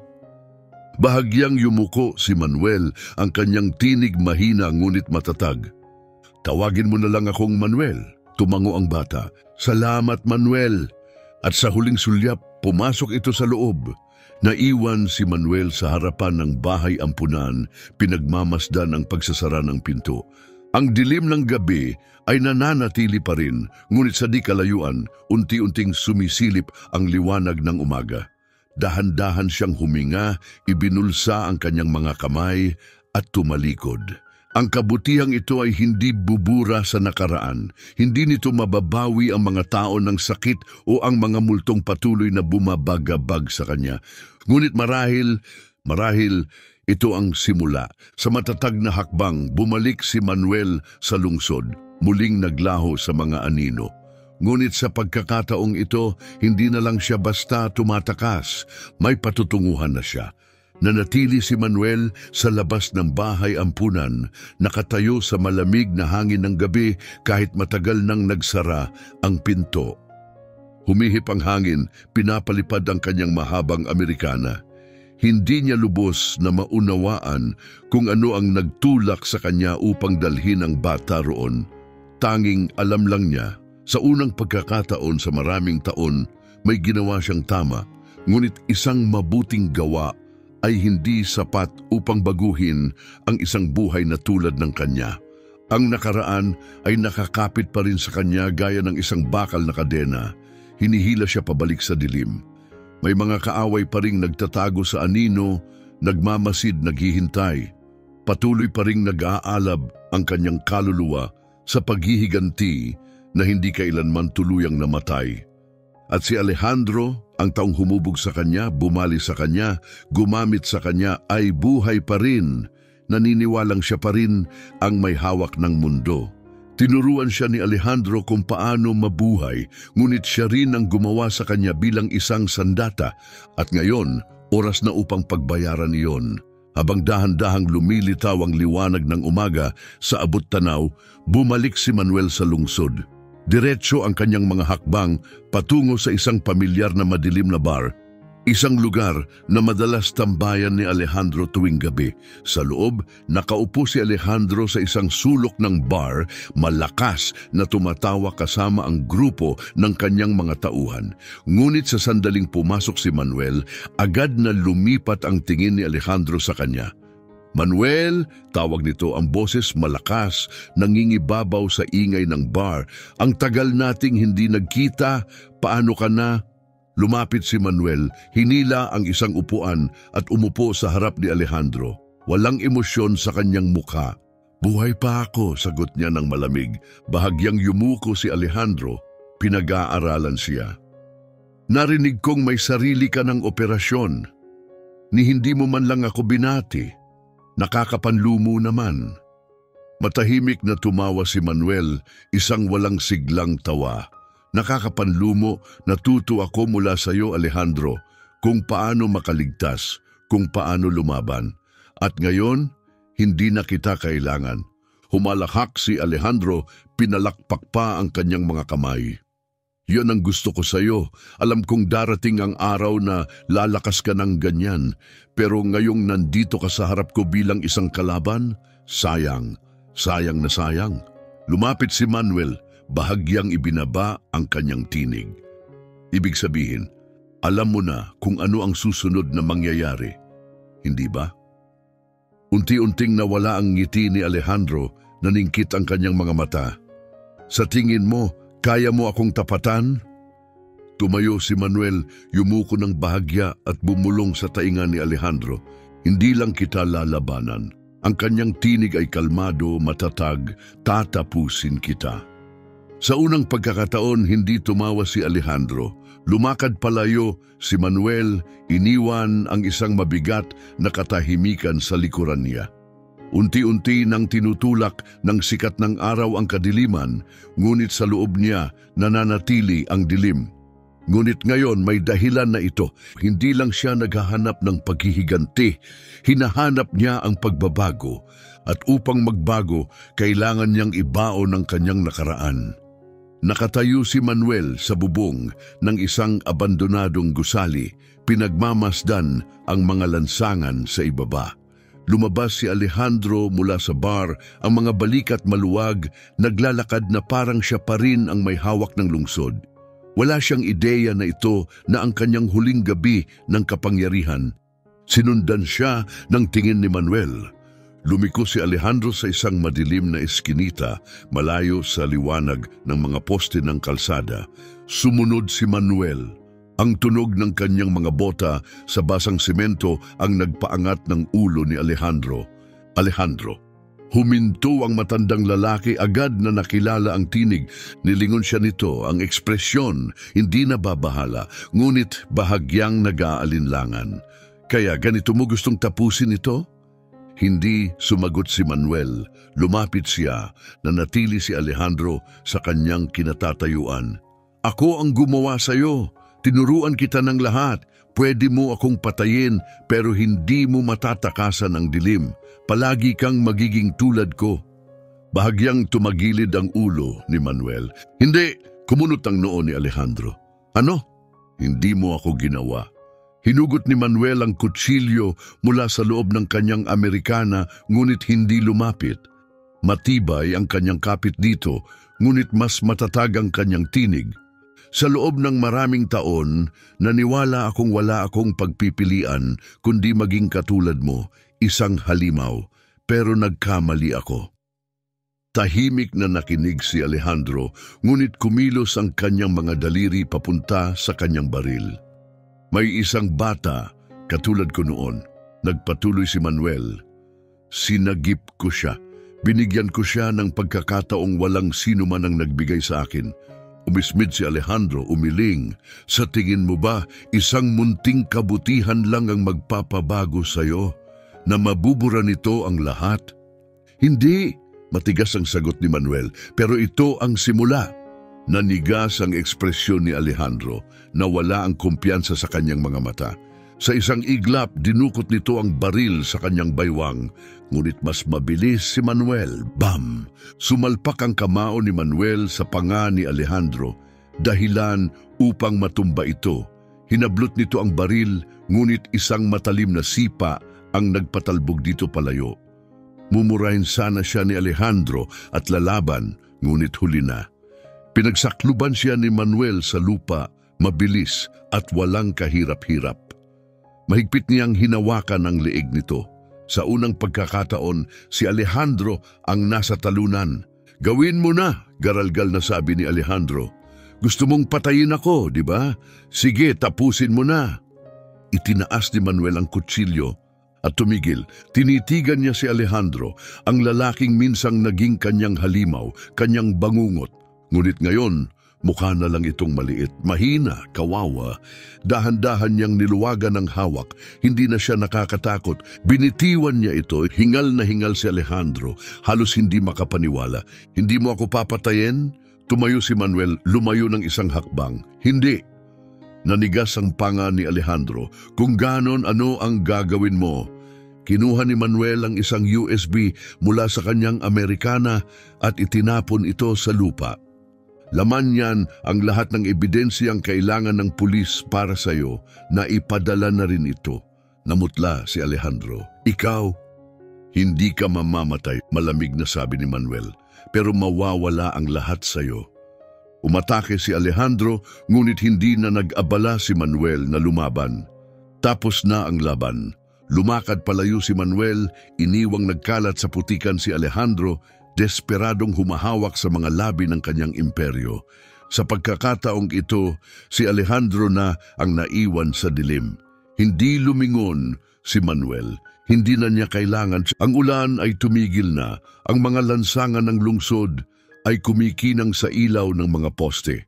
Bahagyang yumuko si Manuel, ang kanyang tinig mahina ngunit matatag. Tawagin mo na lang akong Manuel. Tumango ang bata. Salamat Manuel. At sa huling sulyap, pumasok ito sa loob. Naiwan si Manuel sa harapan ng bahay ampunan, pinagmamasdan ang pagsasara ng pinto. Ang dilim ng gabi ay nananatili pa rin, ngunit sa di kalayuan, unti-unting sumisilip ang liwanag ng umaga. Dahan-dahan siyang huminga, ibinulsa ang kanyang mga kamay at tumalikod. Ang kabutihang ito ay hindi bubura sa nakaraan. Hindi nito mababawi ang mga tao ng sakit o ang mga multong patuloy na bumabagabag sa kanya. Ngunit marahil ito ang simula. Sa matatag na hakbang, bumalik si Manuel sa lungsod, muling naglaho sa mga anino. Ngunit sa pagkakataong ito, hindi na lang siya basta tumatakas, may patutunguhan na siya. Nanatili si Manuel sa labas ng bahay ampunan, nakatayo sa malamig na hangin ng gabi kahit matagal nang nagsara ang pinto. Humihip ang hangin, pinapalipad ang kanyang mahabang Amerikana. Hindi niya lubos na maunawaan kung ano ang nagtulak sa kanya upang dalhin ang bata roon. Tanging alam lang niya, sa unang pagkakataon sa maraming taon, may ginawa siyang tama, ngunit isang mabuting gawa ay hindi sapat upang baguhin ang isang buhay na tulad ng kanya. Ang nakaraan ay nakakapit pa rin sa kanya gaya ng isang bakal na kadena. Hinihila siya pabalik sa dilim. May mga kaaway pa ring nagtatago sa anino, nagmamasid, naghihintay. Patuloy pa ring nag-aalab ang kanyang kaluluwa sa paghihiganti na hindi kailanman tuluyang namatay. At si Alejandro, ang taong humubog sa kanya, bumali sa kanya, gumamit sa kanya, ay buhay pa rin. Naniniwalang siya pa rin ang may hawak ng mundo. Tinuruan siya ni Alejandro kung paano mabuhay, ngunit siya rin ang gumawa sa kanya bilang isang sandata. At ngayon, oras na upang pagbayaran iyon. Habang dahan-dahang lumilitaw ang liwanag ng umaga sa abot tanaw, bumalik si Manuel sa lungsod. Diretso ang kanyang mga hakbang patungo sa isang pamilyar na madilim na bar, isang lugar na madalas tambayan ni Alejandro tuwing gabi. Sa loob, nakaupo si Alejandro sa isang sulok ng bar, malakas na tumatawa kasama ang grupo ng kanyang mga tauhan. Ngunit sa sandaling pumasok si Manuel, agad na lumipat ang tingin ni Alejandro sa kanya. Manuel, tawag nito, ang boses malakas, nangingibabaw sa ingay ng bar. Ang tagal nating hindi nagkita, paano ka na? Lumapit si Manuel, hinila ang isang upuan at umupo sa harap ni Alejandro. Walang emosyon sa kanyang mukha. Buhay pa ako, sagot niya ng malamig. Bahagyang yumuko si Alejandro, pinag-aaralan siya. Narinig kong may sarili ka ng operasyon. Ni hindi mo man lang ako binati. Nakakapanlumo naman. Matahimik na tumawa si Manuel, isang walang siglang tawa. Nakakapanlumo, natuto ako mula sa iyo, Alejandro, kung paano makaligtas, kung paano lumaban. At ngayon, hindi na kita kailangan. Humalahak si Alejandro, pinalakpak pa ang kanyang mga kamay. Yan ang gusto ko sa iyo. Alam kong darating ang araw na lalakas ka ng ganyan. Pero ngayong nandito ka sa harap ko bilang isang kalaban, sayang na sayang. Lumapit si Manuel, bahagyang ibinaba ang kanyang tinig. Ibig sabihin, alam mo na kung ano ang susunod na mangyayari. Hindi ba? Unti-unting nawala ang ngiti ni Alejandro, naningkit ang kanyang mga mata. Sa tingin mo, kaya mo akong tapatan? Tumayo si Manuel, yumuko ng bahagya at bumulong sa taingan ni Alejandro. Hindi lang kita lalabanan. Ang kanyang tinig ay kalmado, matatag, tatapusin kita. Sa unang pagkakataon, hindi tumawa si Alejandro. Lumakad palayo si Manuel, iniwan ang isang mabigat na katahimikan sa likuran niya. Unti-unti nang tinutulak ng sikat ng araw ang kadiliman, ngunit sa loob niya nananatili ang dilim. Ngunit ngayon may dahilan na ito. Hindi lang siya naghahanap ng paghihiganti, hinahanap niya ang pagbabago. At upang magbago, kailangan niyang ibaon ang kanyang nakaraan. Nakatayo si Manuel sa bubong ng isang abandonadong gusali, pinagmamasdan ang mga lansangan sa ibaba. Lumabas si Alejandro mula sa bar, ang mga balikat maluwag, naglalakad na parang siya pa rin ang may hawak ng lungsod. Wala siyang ideya na ito na ang kanyang huling gabi ng kapangyarihan. Sinundan siya ng tingin ni Manuel. Lumiko si Alejandro sa isang madilim na eskinita, malayo sa liwanag ng mga poste ng kalsada. Sumunod si Manuel. Ang tunog ng kanyang mga bota sa basang semento ang nagpaangat ng ulo ni Alejandro. Alejandro. Huminto ang matandang lalaki, agad na nakilala ang tinig. Nilingon siya nito, ang ekspresyon, hindi nababahala, ngunit bahagyang nag-aalinlangan. Kaya ganito mo gustong tapusin ito? Hindi sumagot si Manuel. Lumapit siya, nanatili si Alejandro sa kanyang kinatatayuan. Ako ang gumawa sa iyo. Tinuruan kita ng lahat. Pwede mo akong patayin pero hindi mo matatakasan ang dilim. Palagi kang magiging tulad ko. Bahagyang tumagilid ang ulo ni Manuel. Hindi, kumunot ang noo ni Alejandro. Ano? Hindi mo ako ginawa. Hinugot ni Manuel ang kutsilyo mula sa loob ng kanyang Amerikana, ngunit hindi lumapit. Matibay ang kanyang kapit dito, ngunit mas matatag ang kanyang tinig. Sa loob ng maraming taon, naniwala akong wala akong pagpipilian kundi maging katulad mo, isang halimaw, pero nagkamali ako. Tahimik na nakinig si Alejandro, ngunit kumilos ang kanyang mga daliri papunta sa kanyang baril. May isang bata, katulad ko noon, nagpatuloy si Manuel. Sinagip ko siya. Binigyan ko siya ng pagkakataong walang sino man ang nagbigay sa akin. Umismid si Alejandro, umiling. Sa tingin mo ba, isang munting kabutihan lang ang magpapabago sa'yo? Na mabubura nito ang lahat? Hindi, matigas ang sagot ni Manuel, pero ito ang simula. Nanigas ang ekspresyon ni Alejandro, nawala ang kumpiyansa sa kanyang mga mata. Sa isang iglap, dinukot nito ang baril sa kanyang baywang. Ngunit mas mabilis si Manuel. Bam! Sumalpak ang kamao ni Manuel sa panga ni Alejandro. Dahilan upang matumba ito. Hinablot nito ang baril, ngunit isang matalim na sipa ang nagpatalbog dito palayo. Mumurahin sana siya ni Alejandro at lalaban, ngunit huli na. Pinagsakluban siya ni Manuel sa lupa, mabilis at walang kahirap-hirap. Mahigpit niyang hinawakan ang leeg nito. Sa unang pagkakataon, si Alejandro ang nasa talunan. Gawin mo na, garalgal na sabi ni Alejandro. Gusto mong patayin ako, di ba? Sige, tapusin mo na. Itinaas ni Manuel ang kutsilyo at tumigil. Tinitigan niya si Alejandro, ang lalaking minsang naging kanyang halimaw, kanyang bangungot. Ngunit ngayon, mukha na lang itong maliit, mahina, kawawa. Dahan-dahan niyang niluwagan ng hawak, hindi na siya nakakatakot. Binitiwan niya ito, hingal na hingal si Alejandro, halos hindi makapaniwala. Hindi mo ako papatayin? Tumayo si Manuel, lumayo ng isang hakbang. Hindi. Nanigas ang panga ni Alejandro. Kung ganon, ano ang gagawin mo? Kinuha ni Manuel ang isang USB mula sa kanyang Amerikana at itinapon ito sa lupa. Laman niyan ang lahat ng ebidensyang kailangan ng pulis para sa iyo, na ipadala na rin ito. Namutla si Alejandro. Ikaw, hindi ka mamamatay, malamig na sabi ni Manuel, pero mawawala ang lahat sa iyo. Umatake si Alejandro, ngunit hindi na nag-abala si Manuel na lumaban. Tapos na ang laban. Lumakad palayo si Manuel, iniwang nagkalat sa putikan si Alejandro, desperadong humahawak sa mga labi ng kanyang imperyo. Sa pagkakataong ito, si Alejandro na ang naiwan sa dilim. Hindi lumingon si Manuel. Hindi na niya kailangan. Ang ulan ay tumigil na. Ang mga lansangan ng lungsod ay kumikinang sa ilaw ng mga poste.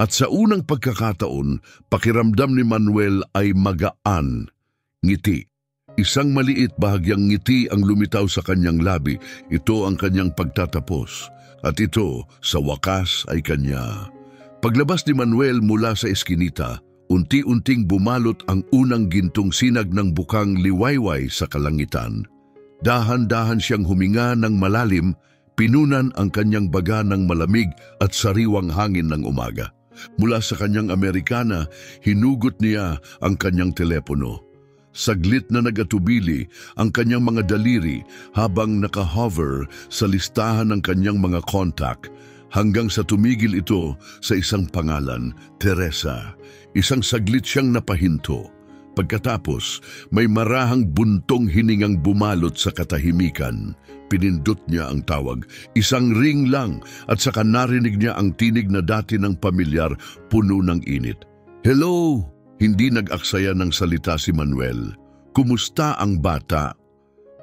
At sa unang pagkakataon, pakiramdam ni Manuel ay magaan. Ngiti. Isang maliit bahagyang ngiti ang lumitaw sa kanyang labi. Ito ang kanyang pagtatapos. At ito, sa wakas, ay kanya. Paglabas ni Manuel mula sa eskinita, unti-unting bumalot ang unang gintong sinag ng bukang liwayway sa kalangitan. Dahan-dahan siyang huminga ng malalim, pinunan ang kanyang baga ng malamig at sariwang hangin ng umaga. Mula sa kanyang Amerikana, hinugot niya ang kanyang telepono. Saglit na nagatubili ang kanyang mga daliri habang naka-hover sa listahan ng kanyang mga contact. Hanggang sa tumigil ito sa isang pangalan, Teresa. Isang saglit siyang napahinto. Pagkatapos, may marahang buntong hiningang bumalot sa katahimikan. Pinindot niya ang tawag, isang ring lang, at saka narinig niya ang tinig na dati ng pamilyar, puno ng init. "Hello!" Hindi nag-aksaya ng salita si Manuel. "Kumusta ang bata?"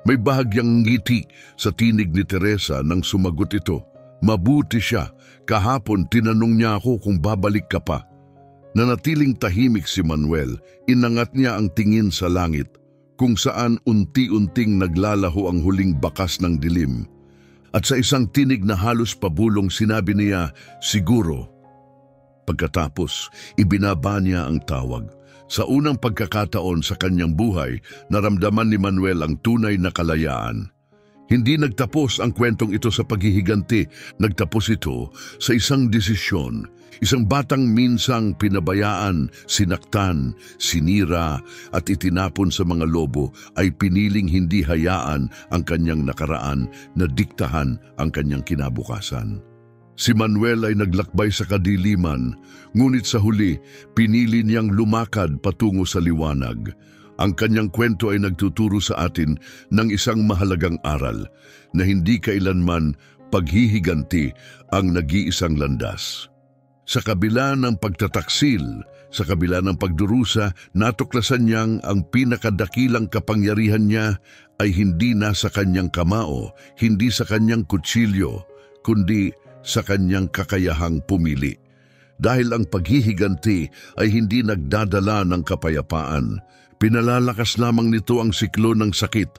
May bahagyang ngiti sa tinig ni Teresa nang sumagot ito. "Mabuti siya. Kahapon tinanong niya ako kung babalik ka pa." Nanatiling tahimik si Manuel, inangat niya ang tingin sa langit, kung saan unti-unting naglalaho ang huling bakas ng dilim. At sa isang tinig na halos pabulong sinabi niya, "Siguro." Pagkatapos, ibinaba niya ang tawag. Sa unang pagkakataon sa kanyang buhay, naramdaman ni Manuel ang tunay na kalayaan. Hindi nagtapos ang kwentong ito sa paghihiganti, nagtapos ito sa isang desisyon. Isang batang minsang pinabayaan, sinaktan, sinira at itinapon sa mga lobo ay piniling hindi hayaan ang kanyang nakaraan na diktahan ang kanyang kinabukasan. Si Manuel ay naglakbay sa kadiliman, ngunit sa huli, pinili niyang lumakad patungo sa liwanag. Ang kanyang kwento ay nagtuturo sa atin ng isang mahalagang aral na hindi kailanman paghihiganti ang nag-iisang landas. Sa kabila ng pagtataksil, sa kabila ng pagdurusa, natuklasan niyang ang pinakadakilang kapangyarihan niya ay hindi nasa kanyang kamao, hindi sa kanyang kutsilyo, kundi sa kanyang kakayahang pumili. Dahil ang paghihiganti ay hindi nagdadala ng kapayapaan, pinalalakas lamang nito ang siklo ng sakit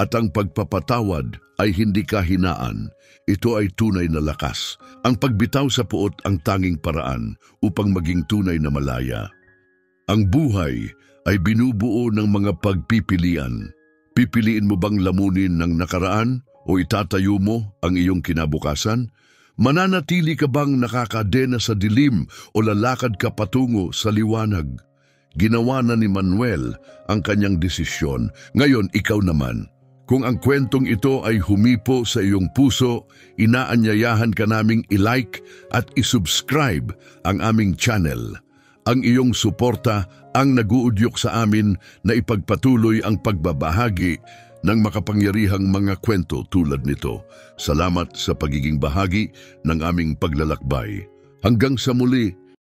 at ang pagpapatawad ay hindi kahinaan. Ito ay tunay na lakas. Ang pagbitaw sa puot ang tanging paraan upang maging tunay na malaya. Ang buhay ay binubuo ng mga pagpipilian. Pipiliin mo bang lamunin ng nakaraan o itatayo mo ang iyong kinabukasan? Mananatili ka bang nakakadena sa dilim o lalakad ka patungo sa liwanag? Ginawa na ni Manuel ang kanyang desisyon. Ngayon, ikaw naman. Kung ang kwentong ito ay humipo sa iyong puso, inaanyayahan ka naming i-like at i-subscribe ang aming channel. Ang iyong suporta ang naguudyok sa amin na ipagpatuloy ang pagbabahagi ng makapangyarihang mga kwento tulad nito. Salamat sa pagiging bahagi ng aming paglalakbay. Hanggang sa muli,